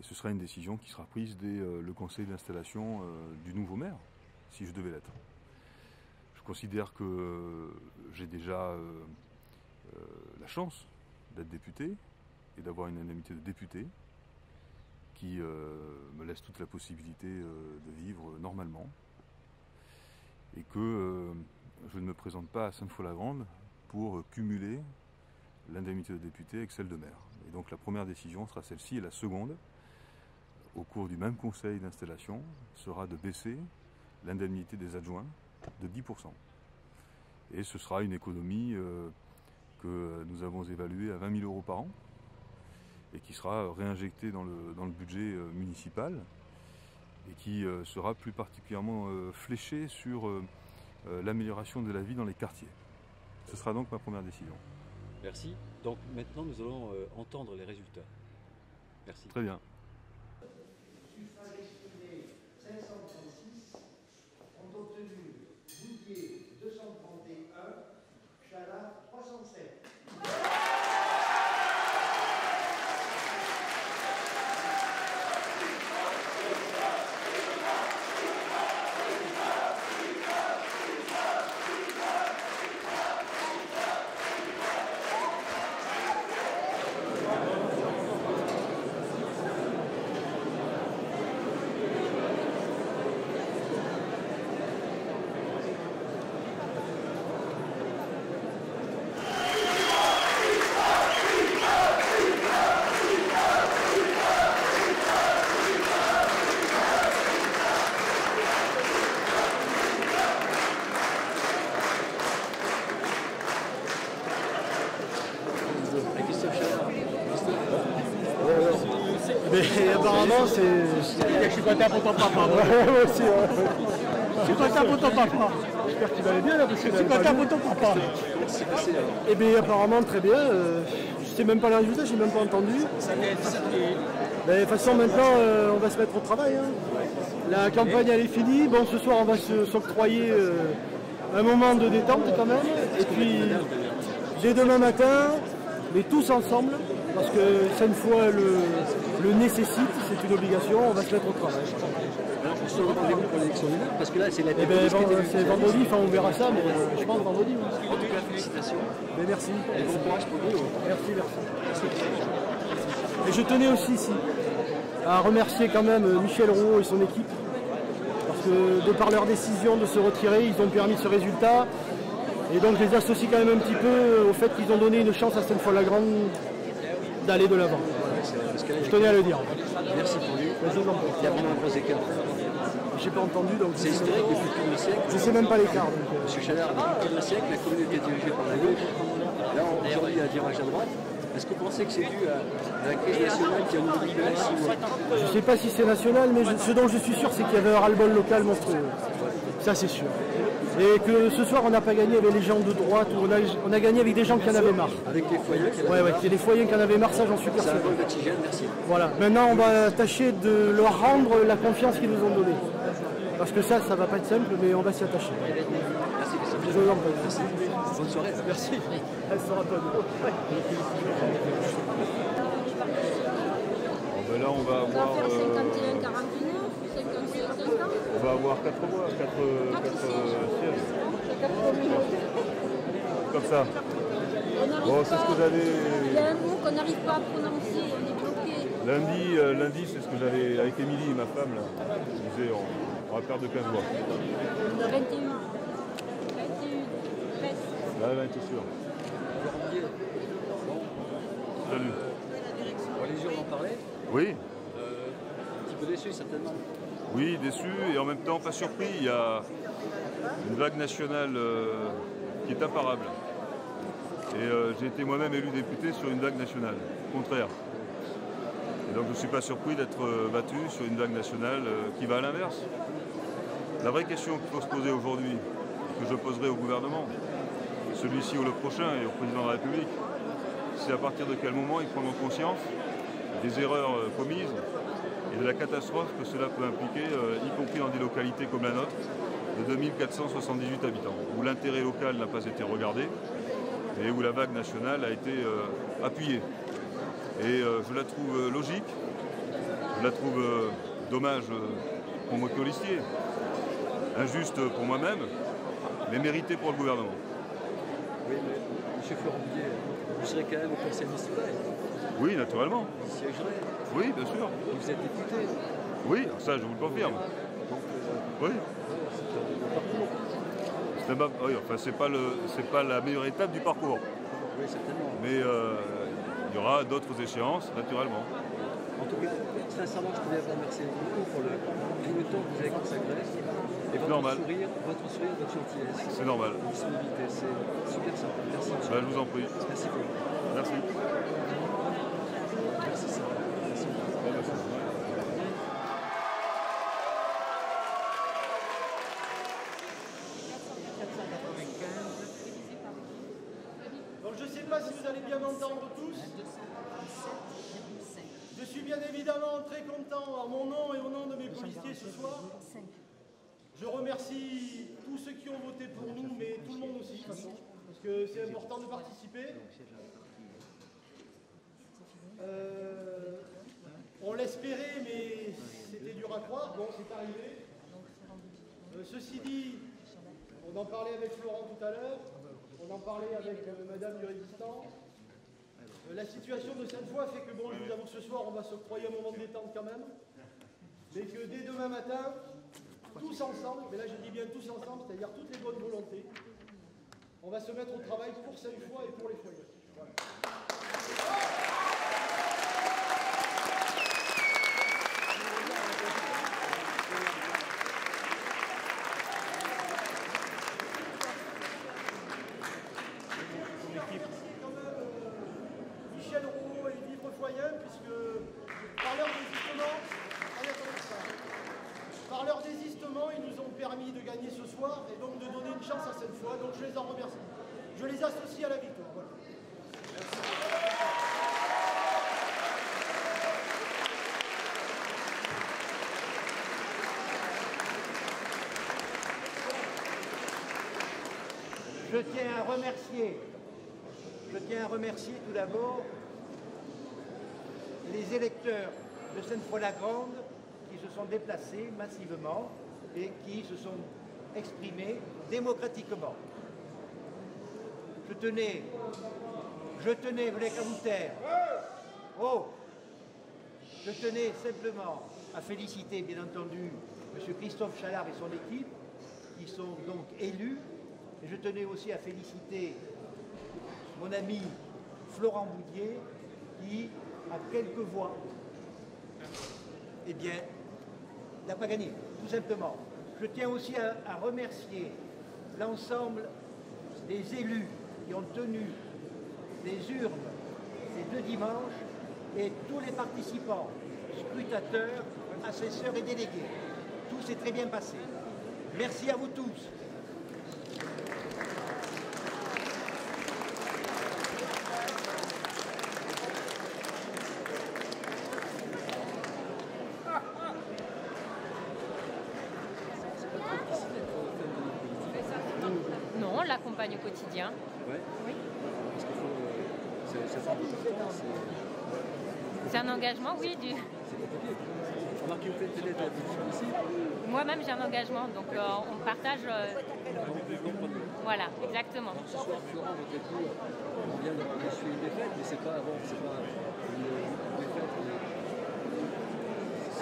Et ce sera une décision qui sera prise dès le conseil d'installation du nouveau maire, si je devais l'être. Je considère que j'ai déjà la chance d'être député et d'avoir une indemnité de député qui me laisse toute la possibilité de vivre normalement. Et que je ne me présente pas à Sainte-Foy-la-Grande pour cumuler l'indemnité de député avec celle de maire. Et donc la première décision sera celle-ci, et la seconde, au cours du même conseil d'installation, sera de baisser l'indemnité des adjoints de 10%. Et ce sera une économie que nous avons évaluée à 20 000 € par an et qui sera réinjectée dans le budget municipal et qui sera plus particulièrement fléchée sur l'amélioration de la vie dans les quartiers. Ce sera donc ma première décision. Merci. Donc maintenant, nous allons entendre les résultats. Merci. Très bien. Suffrage exprimé 536. Ont obtenu Boudier 231. Chalard 307. apparemment, c'est... Je suis content pour ton papa. Ouais, moi aussi, ouais. Je suis content pour ton papa. J'espère qu'il va aller bien là, parce que je suis content pour ton papa. Eh bien, apparemment, très bien. Je sais même pas les résultats, j'ai même pas entendu. Mais de toute façon, maintenant, on va se mettre au travail. Hein. La campagne, elle est finie. Bon, ce soir, on va s'octroyer un moment de détente quand même. Et puis, dès demain matin, mais tous ensemble, parce que cette fois le nécessite, c'est une obligation, on va se mettre au travail. Alors, on se rendez-vous pour l'élection du maire, parce que là, c'est la Eh ben, c'est vendredi, enfin on verra ça, mais je pense vendredi. Oui. En tout cas, félicitations. Mais merci. Et bon courage pour vous. Merci. Et je tenais aussi ici à remercier quand même Michel Rouault et son équipe, parce que de par leur décision de se retirer, ils ont permis ce résultat. Et donc je les associe quand même un petit peu au fait qu'ils ont donné une chance à Sainte-Foy-la-Grande d'aller de l'avant. Voilà. Je tenais à le dire. Merci pour lui. Il y a vraiment un gros écart. J'ai pas entendu, donc c'est historique depuis plus de siècle. Je sais même pas l'écart. Monsieur Chalard, depuis plus de siècle, la commune était dirigée par la gauche. Là, aujourd'hui, il y a un virage à droite. Est-ce que vous pensez que c'est dû à la crise nationale qui a nourri le... Je ne sais pas si c'est national, mais ce dont je suis sûr, c'est qu'il y avait un ras-le-bol local monstrueux. Ça, c'est sûr. Et que ce soir, on n'a pas gagné avec les gens de droite, on a gagné avec des gens qui en avaient marre. Avec les foyers qui en avaient marre. Ouais, les foyers qui en avaient marre, ça, j'en suis persuadé. C'est un vol d'oxygène, merci. Voilà. Maintenant, on va tâcher de leur rendre la confiance qu'ils nous ont donnée. Parce que ça va pas être simple, mais on va s'y attacher. Merci, Christophe. Je vous en prie. Merci. Bonne soirée. Merci. Elle sera bonne. Ben là, on va avoir... Ça va faire 51, 49, 51, 50. On va avoir 4 voix, 4 sièges. Comme ça. Bon, c'est ce que j'avais... Il y a un mot qu'on n'arrive pas à prononcer, on est bloqué. Lundi, c'est ce que j'avais avec Émilie, ma femme, là. Je disais, on va perdre de 15 voix. 21. 21. Là, t'es sûr. Salut. Les gens en parlaient. Oui. Un petit peu déçu, certainement. Oui, déçu et en même temps pas surpris. Il y a une vague nationale qui est imparable. Et j'ai été moi-même élu député sur une vague nationale, contraire. Et donc je ne suis pas surpris d'être battu sur une vague nationale qui va à l'inverse. La vraie question qu'il faut se poser aujourd'hui, que je poserai au gouvernement, celui-ci ou le prochain et au président de la République, c'est à partir de quel moment ils prendront conscience des erreurs commises et de la catastrophe que cela peut impliquer, y compris dans des localités comme la nôtre, de 2478 habitants, où l'intérêt local n'a pas été regardé et où la vague nationale a été appuyée. Et je la trouve logique, je la trouve dommage pour mon colistier, injuste pour moi-même, mais méritée pour le gouvernement. Oui, mais M. Florent Bouillet, vous serez quand même au conseil municipal. Oui, naturellement. Vous siégerez. Oui, bien sûr. Et vous êtes député. Oui, ça je vous le confirme. Donc, oui. C'est un parcours. Oui, enfin, c'est pas la meilleure étape du parcours. Oui, certainement. Mais il y aura d'autres échéances, naturellement. En tout cas, sincèrement, je voulais vous remercier beaucoup pour le temps que vous avez consacré. Et votre sourire, votre gentillesse. C'est normal. Votre disponibilité, c'est super sympa. Merci. Ben, je vous en prie. Merci beaucoup. Merci. Merci, ça. Merci. Donc je ne sais pas si vous allez bien m'entendre tous. Je suis bien évidemment très content à mon nom et au nom de mes policiers ce soir. Je remercie tous ceux qui ont voté pour nous, mais tout le monde aussi, de toute façon, parce que c'est important de participer. On l'espérait, mais c'était dur à croire. Bon, c'est arrivé. Ceci dit, on en parlait avec Florent tout à l'heure, on en parlait avec Madame du Résistant. La situation de Sainte-Foy fait que, bon, je vous avoue que ce soir, on va s'octroyer un moment de détente quand même, mais que dès demain matin, tous ensemble, mais là je dis bien tous ensemble, c'est-à-dire toutes les bonnes volontés, on va se mettre au travail pour Sainte-Foy et pour les foyers. Voilà. Michel Rouault et Yves Foyen, puisque par l'heure de justement, de gagner ce soir et donc de donner une chance à cette fois. Donc je les en remercie. Je les associe à la victoire. Voilà. Je tiens à remercier tout d'abord les électeurs de Sainte-Foy-la-Grande qui se sont déplacés massivement et qui se sont exprimés démocratiquement. Je tenais, venez qu'à vous taire. Oh! Je tenais simplement à féliciter, bien entendu, M. Christophe Chalard et son équipe, qui sont donc élus. Et je tenais aussi à féliciter mon ami Florent Boudier, qui, à quelques voix, eh bien, n'a pas gagné, tout simplement. Je tiens aussi à remercier l'ensemble des élus qui ont tenu les urnes ces 2 dimanches et tous les participants, scrutateurs, assesseurs et délégués. Tout s'est très bien passé. Merci à vous tous. Non, on l'accompagne au quotidien. Ouais. Oui. Parce qu'il faut. Ça prend beaucoup de temps. C'est un engagement, oui. C'est compliqué. Remarquez, vous faites peut-être la politique ici. Moi-même, j'ai un engagement, donc on partage. Voilà, exactement. Alors, ce soir, Florent, votre époux, on vient d'essuyer une défaite, mais c'est pas une défaite.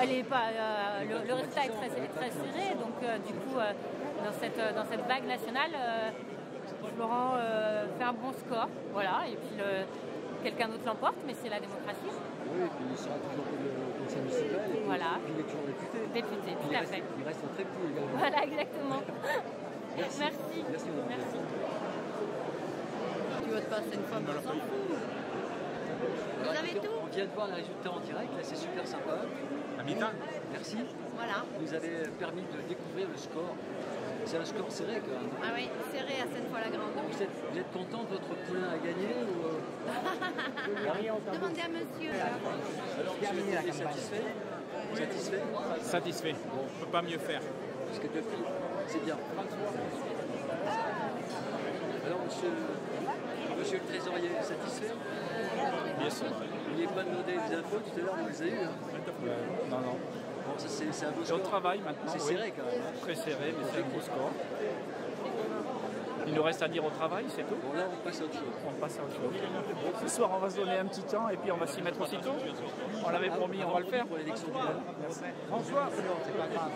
Elle est pas, le résultat est très serré, donc du coup, dans cette vague nationale, Florent fait un bon score, voilà, et puis quelqu'un d'autre l'emporte, mais c'est la démocratie. Oui, et puis il sera toujours au conseil municipal, et puis, voilà. Puis il est toujours député. Député, tout à fait. Il reste un très petit également. Voilà, exactement. Merci. Merci. Merci. Tu votes pas cette fois, mais on s'en fout. Vous avez tout. On vient de voir les résultats en direct, là c'est super sympa. Merci. Voilà. Vous nous avez permis de découvrir le score. C'est un score serré quand même. Ah oui, serré à Sainte-Foy-la-Grande. Vous êtes content de votre poulain à gagner ou Demandez à monsieur. Alors, monsieur est satisfait? Satisfait. Bon. On ne peut pas mieux faire. Parce que depuis, c'est bien. Alors, monsieur le trésorier, satisfait? Bien sûr. Il n'est pas demandé des infos tout à l'heure, on les a eues. Non. Bon, ça c'est un beau Et score. on travaille maintenant. C'est oui. serré quand même. Hein. Très serré, mais c'est un beau score. Il nous reste à dire au travail, c'est tout. Bon, là, on passe à autre chose. On passe à autre chose. Ce soir, on va se donner un petit temps et puis on va s'y mettre aussitôt. On l'avait promis, on va le faire. Pour l'élection du maire. François, c'est pas grave.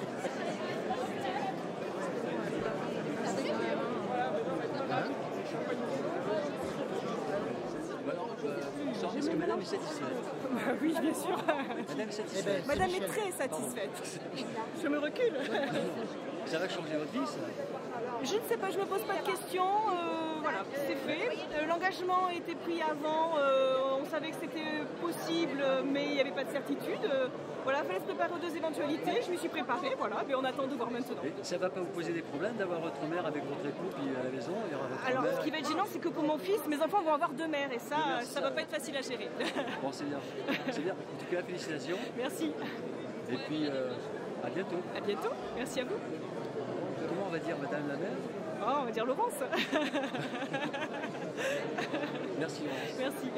Est-ce que madame est satisfaite? Oui, bien sûr. Madame est satisfaite. Madame est très satisfaite. Je me recule. Ça va changer votre vie, ça? Je ne sais pas, je ne me pose pas de questions. Voilà, c'est fait. L'engagement a été pris avant. On savait que c'était possible, mais il n'y avait pas de certitude. Voilà, il fallait se préparer aux 2 éventualités. Je m'y suis préparée, voilà, mais on attend de voir maintenant. Et ça ne va pas vous poser des problèmes d'avoir votre mère avec votre époux puis à la maison? Il y aura votre Alors, mère. ce qui va être gênant, c'est que pour mon fils, mes enfants vont avoir 2 mères, et ça ne va pas être facile à gérer. Bon, c'est bien. C'est bien. En tout cas, félicitations. Merci. Et puis, à bientôt. À bientôt. Merci à vous. Comment on va dire madame la mère? Oh, on va dire Laurence. Merci Laurence. Merci.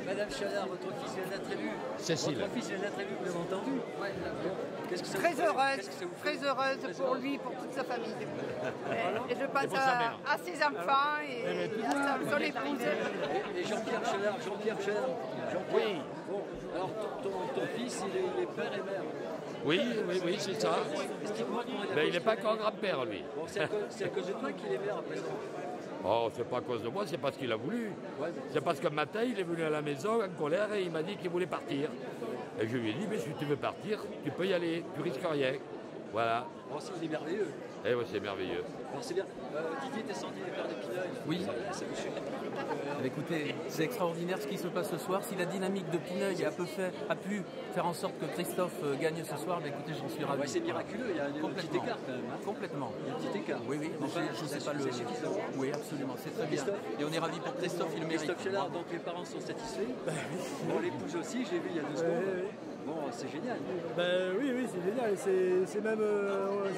Madame Chalard, votre fils vient d'être élu. Cécile. Votre fils vient d'être élu, vous l'avez entendu? Qu'est-ce que ça Très vous fait? heureuse, Qu'est-ce que ça vous fait? très heureuse pour lui, pour toute sa famille. Et je pense à ses enfants et à son épouse. Et Jean-Pierre Chalard, Jean-Pierre. Oui. Bon, alors ton fils, il est père et mère. Oui, c'est ça. Mais il n'est pas qu'un grand-père, lui. Bon, c'est à cause de toi qu'il est maire à présent. Oh, c'est pas à cause de moi, c'est parce qu'il a voulu. C'est parce qu'un matin, il est venu à la maison en colère et il m'a dit qu'il voulait partir. Et je lui ai dit, mais si tu veux partir, tu peux y aller, tu risques rien. Voilà. Bon, c'est merveilleux. Et oui, c'est merveilleux. Alors c'est bien. Didier, t'es sorti des paires de Pineuil. Oui. Ça vous suffit. Écoutez, c'est extraordinaire ce qui se passe ce soir. Si la dynamique de Pineuil a pu faire en sorte que Christophe gagne ce soir, écoutez, j'en suis ravi. Ouais, c'est miraculeux, il y a un petit écart quand même. Hein. Complètement. Il y a un petit écart. Oui, oui, mais je ne sais pas le... C'est suffisant. Oui, absolument, c'est très bien. Et on est ravis pour Christophe, il le mérite. Christophe Chalard, donc les parents sont satisfaits. Bon, l'épouse aussi, je l'ai vu il y a 2 secondes. Bon, c'est génial. Oui, c'est génial. C'est même,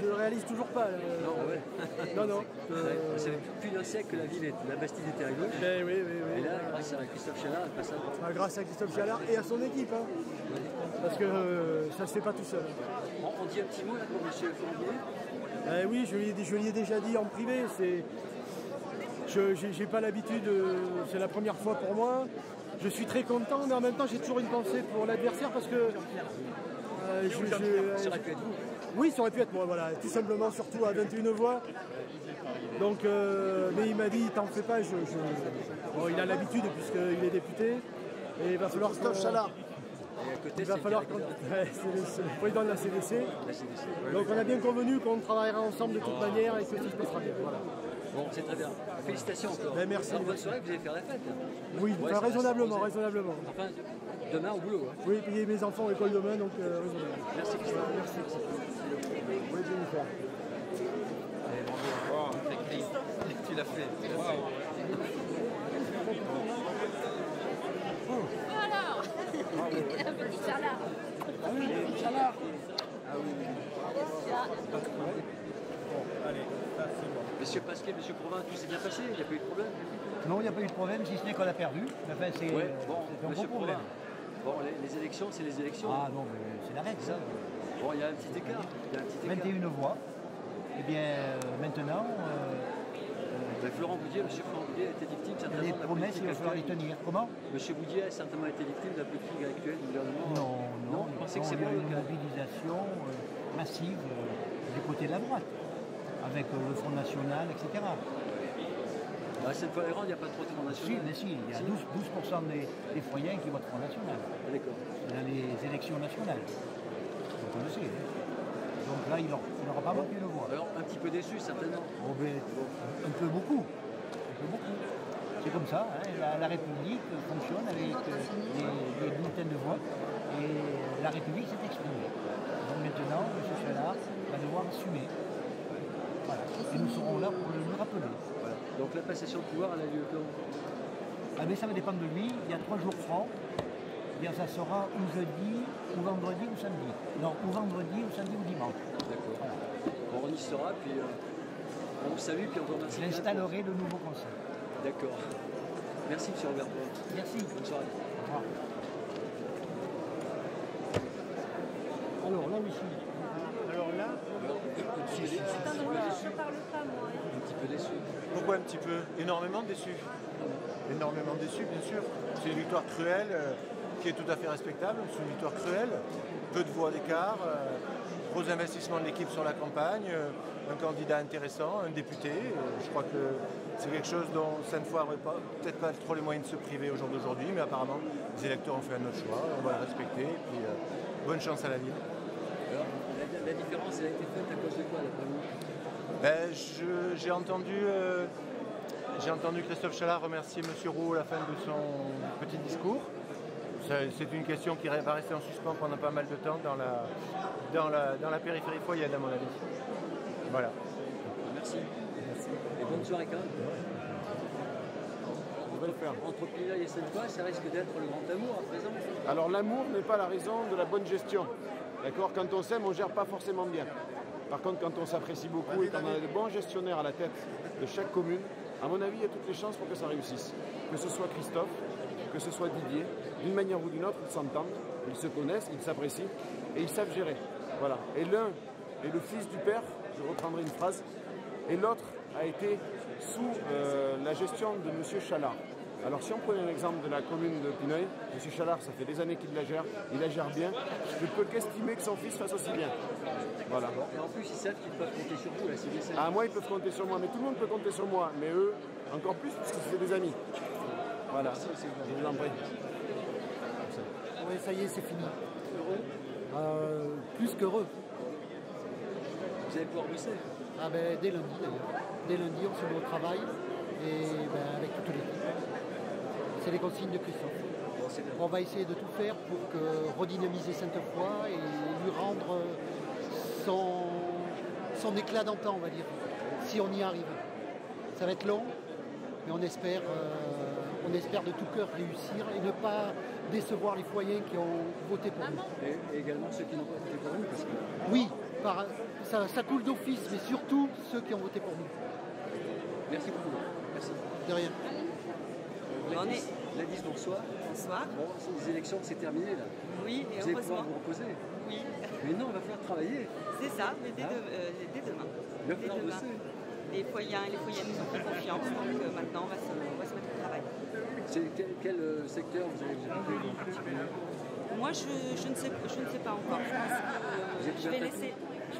je le réalise toujours pas. Non, ouais. Non. Ça fait plus d'un siècle que la Bastide était arrivée. Oui. Et là, grâce à Christophe Chalard, elle passe à... Grâce à Christophe Chalard et à son équipe. Hein. Parce que ça ne se fait pas tout seul. On dit un petit mot là pour M. Fournier. Oui, je lui ai déjà dit en privé. J'ai pas l'habitude, c'est la première fois pour moi. Je suis très content, mais en même temps j'ai toujours une pensée pour l'adversaire parce que ça aurait pu être vous. Oui, ça aurait pu être moi, voilà, tout simplement, surtout à 21 voix. Donc, mais il m'a dit, t'en fais pas, bon, il a l'habitude puisqu'il est député. Et il va falloir Christophe Chalard. Il va falloir c'est le président de la CDC. Donc on a bien convenu qu'on travaillera ensemble de toute manière et que tout se passera bien. Voilà. Bon, c'est très bien. Félicitations encore. Merci. Alors, bonne soirée, vous allez faire la fête. Oui, ouais, raisonnablement. Enfin, demain au boulot. Hein. Oui, payer mes enfants à l'école demain, donc raisonnablement. Merci Christophe. Merci. Oui, Jennifer. Tu l'as fait. Alors, un petit Chalard. Ah oui, Chalard. Ah oui. Allez, ça c'est bon. Monsieur Pasquet, Monsieur Provin, tout s'est bien passé, il n'y a pas eu de problème? Non, il n'y a pas eu de problème, si ce n'est qu'on a perdu. Enfin, c'est un gros problème. Bon, les élections, c'est les élections. Ah non, mais c'est la règle, ça. Bon, il y a un petit écart. 21 voix. Eh bien, maintenant... Florent Boudier, M. Florent Boudier a été victime certainement de la politique. Il va falloir les tenir. Comment M. Boudier a certainement été victime de la politique actuelle du gouvernement. Non. Vous pensez que c'est bon, pas il y a le eu une cas? mobilisation massive du côté de la droite, avec le Front National, etc. Cette fois, il n'y a pas trop de Front National. Mais si, il y a 12% des foyers qui votent Front National. D'accord. Dans les élections nationales. Donc on le sait. Donc là, il n'aura pas manqué de voix. Alors, un petit peu déçu, certainement. Un peu beaucoup. C'est comme ça, hein. La République fonctionne avec des bulletins de vote et la République s'est exprimée. Donc maintenant, M. Chalard va devoir assumer. Voilà. Et nous serons là pour le rappeler. Voilà. Donc la passation de pouvoir, elle a lieu quand? Ah mais ça va dépendre de lui. Il y a 3 jours francs. Bien, ça sera ou jeudi, ou vendredi, ou samedi. Non, ou vendredi, ou samedi, ou dimanche. D'accord. Voilà. Bon, on y sera, puis on vous salue, puis on vous remercie. J'installerai le nouveau conseil. D'accord. Merci, M. Robert Paul. Merci. Bonne soirée. Au revoir. Alors là aussi. Alors là. Un petit peu déçu. Pourquoi un petit peu? Énormément déçu. Énormément déçu, bien sûr. C'est une victoire cruelle qui est tout à fait respectable. C'est une victoire cruelle. Peu de voix d'écart. Gros investissement de l'équipe sur la campagne. Un candidat intéressant, un député. Je crois que c'est quelque chose dont Sainte-Foy n'aurait peut-être pas trop les moyens de se priver au jour d'aujourd'hui, mais apparemment, les électeurs ont fait un autre choix. On va le respecter. Et puis, bonne chance à la ville. Alors, la différence, elle a été faite à cause de quoi, d'après vous? J'ai entendu Christophe Chalard remercier M. Roux à la fin de son petit discours. C'est une question qui va rester en suspens pendant pas mal de temps dans la périphérie foyenne, à mon avis. Voilà. Merci. Et bonne soirée quand même. On va le faire. Entre Pineuil et Sainte-Foy, ça risque d'être le grand amour à présent. Alors l'amour n'est pas la raison de la bonne gestion. D'accord? Quand on s'aime, on ne gère pas forcément bien. Par contre, quand on s'apprécie beaucoup et qu'on a de bons gestionnaires à la tête de chaque commune, à mon avis, il y a toutes les chances pour que ça réussisse. Que ce soit Christophe, que ce soit Didier, d'une manière ou d'une autre, ils s'entendent, ils se connaissent, ils s'apprécient et ils savent gérer. Voilà. Et l'un est le fils du père, je reprendrai une phrase, et l'autre a été sous la gestion de M. Chalard. Alors si on prenait l'exemple de la commune de Pineuil, M. Chalard, ça fait des années qu'il la gère, il la gère bien, je ne peux qu'estimer que son fils fasse aussi bien. Voilà. Et en plus, ils savent qu'ils peuvent compter sur vous, la CDC. Ah, moi, ils peuvent compter sur moi, mais tout le monde peut compter sur moi, mais eux, encore plus, parce que c'est des amis. Voilà, je vous en prie. Oui, ça y est, c'est fini. Heureux? Plus qu'heureux. Vous allez pouvoir bosser? Ah ben, dès lundi d'ailleurs. Dès lundi, on se met au travail et ben, avec toute l'équipe. C'est les consignes de Christophe. On va essayer de tout faire pour redynamiser Sainte-Foy et lui rendre son éclat d'antan, on va dire, si on y arrive. Ça va être long, mais on espère de tout cœur réussir et ne pas décevoir les foyers qui ont voté pour nous. Et également ceux qui n'ont pas voté pour nous, parce que... Oui, ça coule d'office, mais surtout ceux qui ont voté pour nous. Merci beaucoup. Merci. De rien. Gladys, bonsoir. Bonsoir. Bon, les élections, c'est terminé là. Oui, et vous allez heureusement. pouvoir vous reposer. Oui. Mais non, il va falloir travailler. C'est ça, mais dès demain. Il va falloir bosser. Les foyens nous ont fait confiance, donc maintenant on va se mettre au travail. C'est quel secteur vous allez occuper en particulier? Moi, je ne sais pas encore. Je pense que je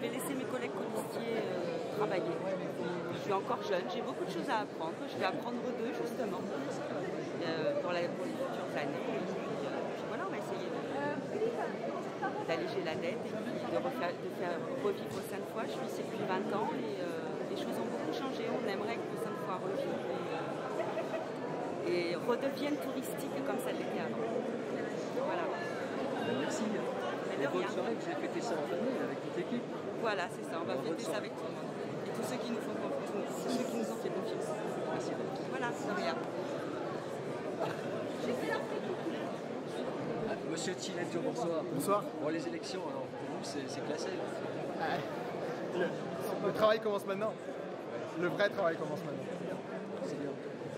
vais laisser mes collègues colistiers travailler. Je suis encore jeune, j'ai beaucoup de choses à apprendre. Je vais apprendre d'eux justement pour les futures années. Et puis voilà, on va essayer d'alléger la dette et puis de faire revivre Sainte-Foy. Je suis ici depuis 20 ans et les choses ont beaucoup changé. On aimerait que Sainte-Foy revive et redevienne touristique comme ça l'était avant. Voilà. Merci. Mais de rien. Bonne soirée, vous avez fêté ça en famille avec toute l'équipe. Voilà, c'est ça. On va fêter ça avec tout le monde. Et tous ceux qui nous font confiance, ceux qui nous ont fait confiance. Merci. Voilà, de rien. Monsieur Tiletto, bonsoir. Bonsoir. Bon, les élections, alors pour vous, c'est classé. Le travail commence maintenant. Le vrai travail commence maintenant. C'est bien.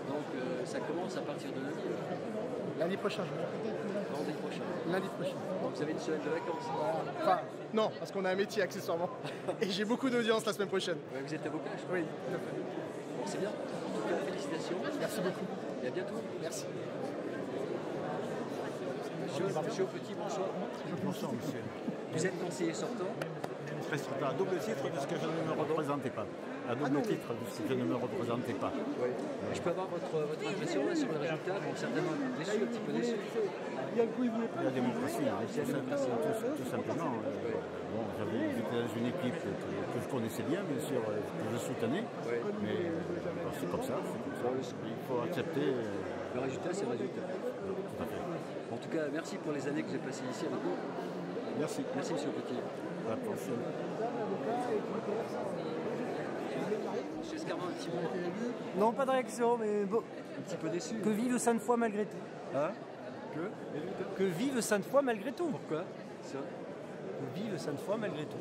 Donc ça commence à partir de lundi. Lundi prochain. Lundi prochain. Lundi prochain. Donc vous avez une semaine de vacances. Enfin, non, parce qu'on a un métier accessoirement. Et j'ai beaucoup d'audience la semaine prochaine. Ouais, vous êtes avocat, je crois. Oui, tout à fait. Bon, c'est bien. En tout cas, félicitations. Merci beaucoup. Et à bientôt. Merci. Monsieur Petit, bonsoir. Bonsoir, monsieur. Vous êtes conseiller sortant. À double titre de ce que je ne me représentais pas. À double titre de ce que je ne me représentais pas. Oui. Je peux avoir votre impression là, sur le résultat? Bon, certainement déçu, un petit peu déçu. La démocratie, tout simplement. Bon, j'étais dans une équipe que je connaissais bien sûr, que je soutenais. Mais c'est comme ça. Il faut accepter. Le résultat, c'est le résultat. Tout à fait. En tout cas, merci pour les années que vous avez passées ici avec nous. Merci. Merci, monsieur Petit. À la prochaine. Monsieur Escarmin, un petit mot. Non, pas de réaction, mais bon. Un petit peu déçu. Que vive Sainte-Foy malgré tout. Hein? Que vive Sainte-Foy malgré tout. Pourquoi? Ça? Que vive Sainte-Foy malgré tout.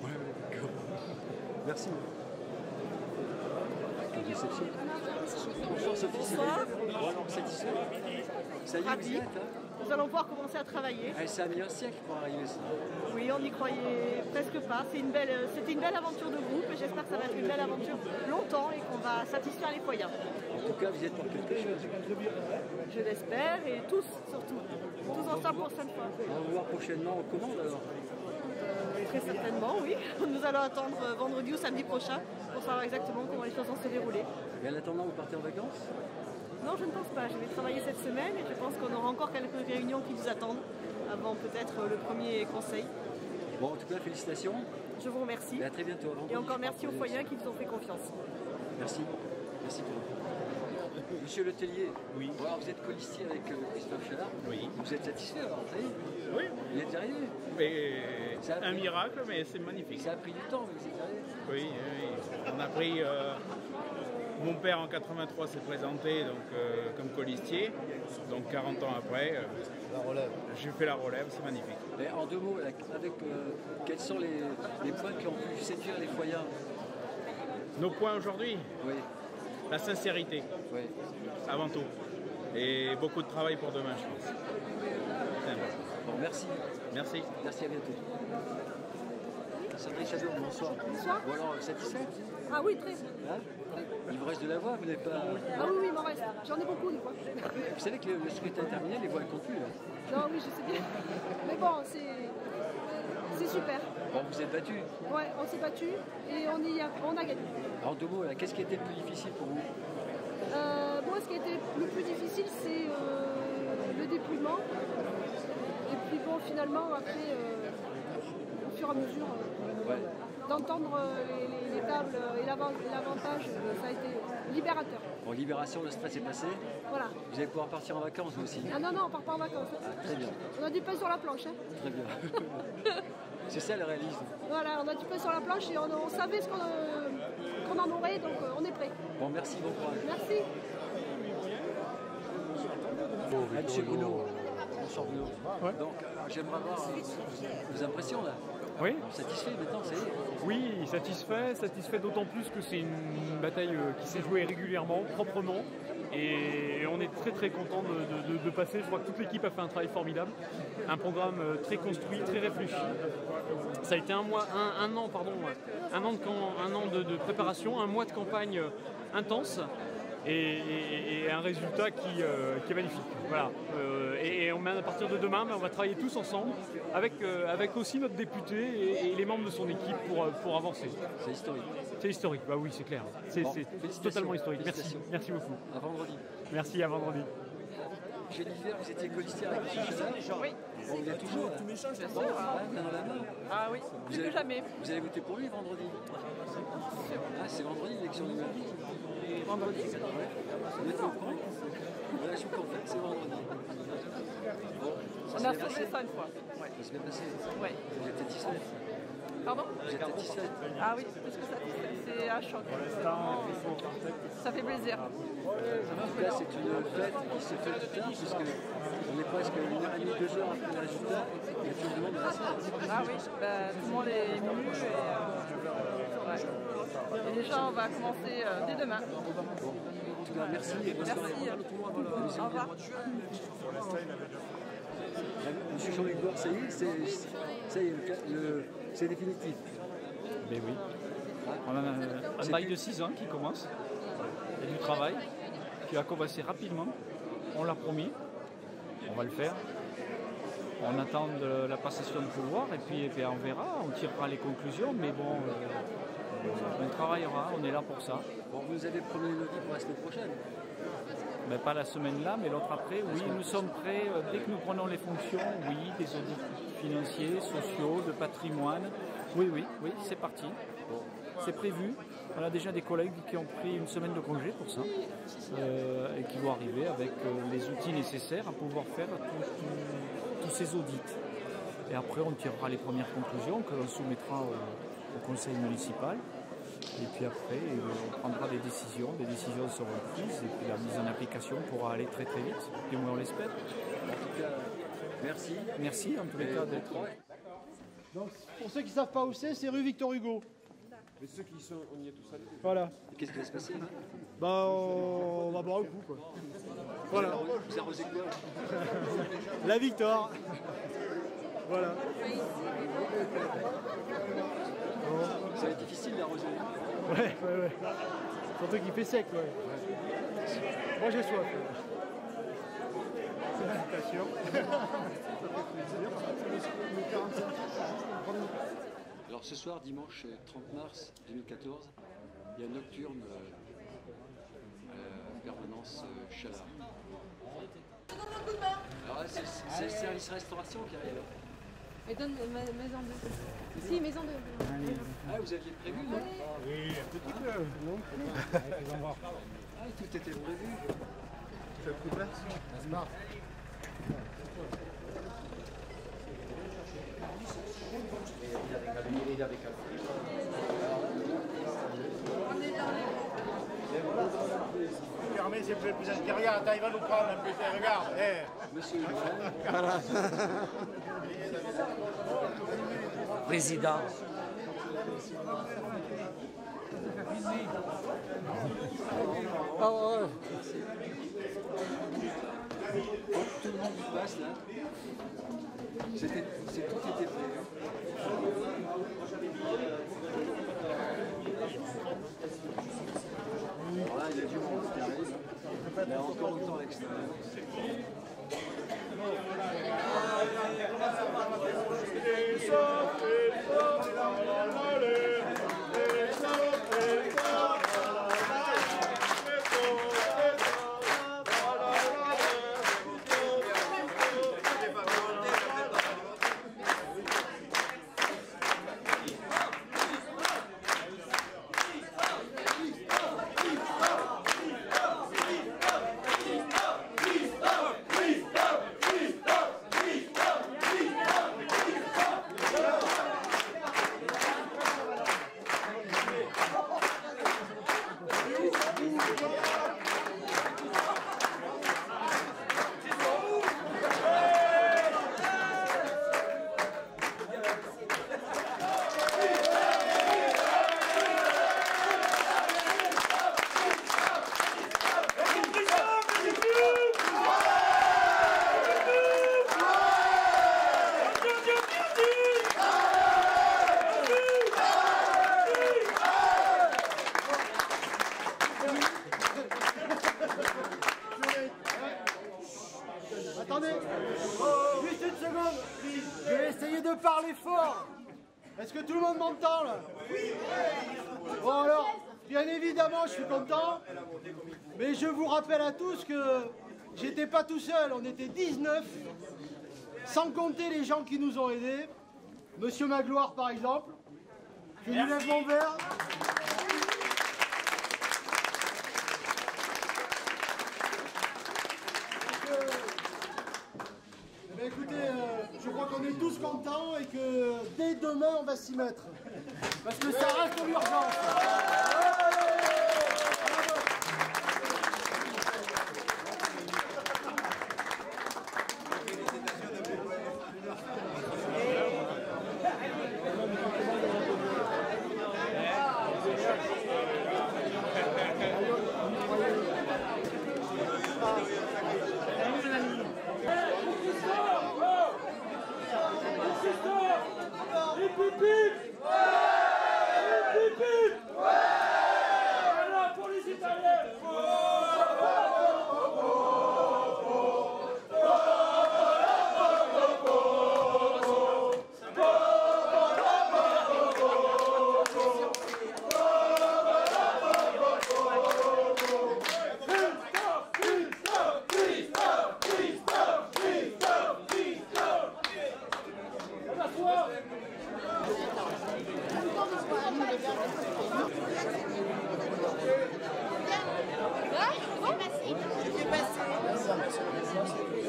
Merci. Quelle déception. Bonsoir Sophie. Bonsoir. Bon, alors, satisfait? Ça y est, vous y êtes, hein? Nous allons pouvoir commencer à travailler. Ah, ça a mis un siècle pour arriver ça. Oui, on n'y croyait presque pas. C'était une belle aventure de groupe et j'espère que ça va être une belle aventure longtemps et qu'on va satisfaire les foyers. En tout cas, vous êtes pour quelque chose. Je l'espère et tous surtout. Tous ensemble pour Sainte-Foy. On va vous voir prochainement aux commandes alors. Très certainement, oui. Nous allons attendre vendredi ou samedi prochain pour savoir exactement comment les choses vont se dérouler. Et en attendant, vous partez en vacances? Non, je ne pense pas. Je vais travailler cette semaine et je pense qu'on aura encore quelques réunions qui nous attendent avant peut-être le premier conseil. Bon, en tout cas, félicitations. Je vous remercie. Et à très bientôt. Et encore merci aux foyers qui nous ont fait confiance. Merci. Merci pour vous. Monsieur Letellier, oui. Bon, alors vous êtes colistier avec Christophe Chalard. Oui. Vous êtes satisfait alors, ça y est? Oui. Vous êtes arrivé? Mais un miracle, mais c'est magnifique. Ça a pris du temps, mais vous êtes arrivé? Oui, oui. On a pris... Mon père en 83 s'est présenté comme colistier, donc 40 ans après, j'ai fait la relève, c'est magnifique. Mais en deux mots, quels sont les points qui ont pu séduire les foyers? Nos points aujourd'hui? Oui. La sincérité, oui. Avant tout, et beaucoup de travail pour demain, je pense. Bon, merci. Merci. Merci, à bientôt. Sandrine Chadeau, bonsoir. Bonsoir. Bon alors, satisfaite? Ah oui, très. Hein? Il vous reste de la voix, vous n'avez pas... Ah oui, oui, il m'en reste. J'en ai beaucoup, des fois. Vous savez que le scrutin est terminé, les voix ne comptent plus, là. Non, oui, je sais bien. Mais bon, c'est super. Bon, vous êtes battus. Ouais, on s'est battus et on a gagné. En deux mots, qu'est-ce qui a été le plus difficile pour vous? Moi, ce qui a été le plus difficile, c'est le dépouillement. Et puis bon, finalement, après, au fur et à mesure, ouais. d'entendre les tables et l'avantage, ça a été libérateur. Bon, libération, le stress est passé. Voilà. Vous allez pouvoir partir en vacances, vous aussi. Ah non, on part pas en vacances. Ah, très bien. On a du pain sur la planche. Hein. Très bien. C'est ça le réalisme. Voilà, on a du pain sur la planche et on savait ce qu'on en aurait, donc on est prêt. Bon, merci, bon courage. Merci. Monsieur Bruno. Bonsoir Bruno. Ouais. Donc, j'aimerais avoir vos impressions là. Oui. Satisfait maintenant, ça y est. Oui, satisfait d'autant plus que c'est une bataille qui s'est jouée régulièrement, proprement. Et on est très très content de passer. Je crois que toute l'équipe a fait un travail formidable. Un programme très construit, très réfléchi. Ça a été un an de préparation, un mois de campagne intense. Et un résultat qui est magnifique. Voilà. Et à partir de demain, on va travailler tous ensemble avec aussi notre député et les membres de son équipe pour avancer. C'est historique. C'est historique, bah oui, c'est clair. C'est totalement historique. Merci beaucoup. À vendredi. Merci, à vendredi. Jennifer, vous étiez colistière avec M. Chazal. Oui. Bon, vous êtes toujours. Bien sûr. Ah oui, plus que jamais. Vous allez voter pour lui vendredi. Ah, c'est vendredi l'élection du maire. Vendredi. Vous êtes au courant? Voilà, je vous confirme, c'est vendredi. Bon, on a fait ça une fois. Ouais. Ça s'est bien passé. Ouais. Vous êtes satisfaite? Pardon? Vous êtes satisfaite? Ah oui, plus que satisfaite. C'est à choc. Ça fait plaisir. En tout cas, c'est une fête qui se fait tout tard, puisqu'on est presque 1h30, 2 heures après le résultat, et tout le monde reste. Ah oui, tout le monde est ému et les gens vont commencer dès demain. Bon, en tout cas, merci. Merci. Au revoir. Monsieur Jean-Luc Boire, ça y est, c'est définitif. Mais oui. On a un bail de 6 ans qui commence. Il y a du travail qui va commencer rapidement. On l'a promis. On va le faire. On attend de la passation de pouvoir et puis on verra, on tirera les conclusions. Mais bon, on travaillera, on est là pour ça. Bon, vous avez promis Elodie pour la semaine prochaine? Mais pas la semaine là, mais l'autre après. Oui, nous sommes prêts, dès que nous prenons les fonctions, oui, des audits financiers, sociaux, de patrimoine. Oui, c'est parti. C'est prévu. On a déjà des collègues qui ont pris une semaine de congé pour ça et qui vont arriver avec les outils nécessaires à pouvoir faire tous ces audits. Et après, on tirera les premières conclusions que l'on soumettra au conseil municipal. Et puis après, on prendra des décisions seront prises et puis la mise en application pourra aller très très vite, du moins on l'espère. En tout cas, merci. Merci en tous les cas d'être là. Donc, pour ceux qui ne savent pas où c'est rue Victor Hugo. Mais ceux qui sont, on y est tous allés. Voilà. Qu'est-ce qui va se passer? Bah, on va boire un coup, quoi. Voilà. Vous arrosez quoi? La Victor. Voilà. Ça va être difficile d'arroser. Ouais. Surtout qu'il fait sec, ouais. Moi j'ai soif. Félicitations. Alors ce soir, dimanche 30 mars 2014, il y a Nocturne permanence Chalard. Alors là, c'est le service restauration qui arrive. Mais donne maison 2. Si, maison 2. Ah, vous aviez prévu, non? Oui, un petit peu. Non. Ah, tout était prévu. Tu as pris place? C'est marrant. Fermé, c'est plus derrière. Attends, il va nous prendre un peu. Regarde. Monsieur. Président. Ah ouais. Tout le monde y passe là. Tout était prévu. Alors là, il y a du monde qui arrive. Il y a encore autant à l'extérieur. Est-ce que tout le monde m'entend là? Bon alors, bien évidemment, je suis content, mais je vous rappelle à tous que j'étais pas tout seul, on était 19, sans compter les gens qui nous ont aidés. Monsieur Magloire par exemple, je lui lève mon verre. Écoutez, je crois qu'on est tous contents et que dès demain on va s'y mettre. Parce que ça reste l'urgence.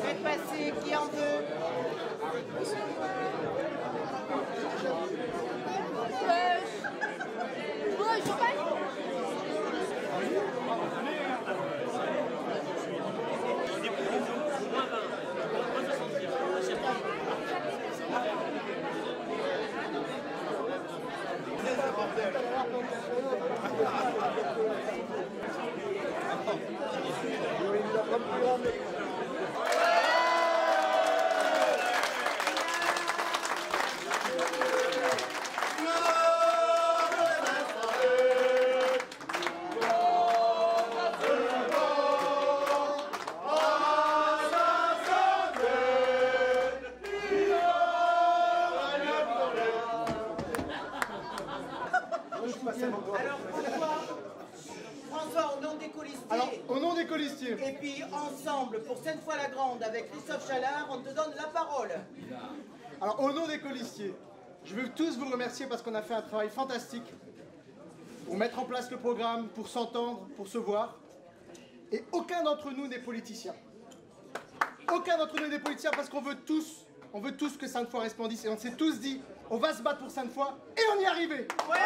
Faites passer, qui en veut? François, au nom des colistiers. Alors, au nom des colistiers. Et puis, ensemble, pour Sainte-Foy-la-Grande, avec Christophe Chalard, on te donne la parole. Alors, au nom des colistiers, je veux tous vous remercier parce qu'on a fait un travail fantastique pour mettre en place le programme, pour s'entendre, pour se voir. Et aucun d'entre nous n'est politicien. Aucun d'entre nous n'est politicien parce qu'on veut tous que Sainte-Foy resplendisse. Et on s'est tous dit, on va se battre pour Sainte-Foy et on y est arrivé. Ouais.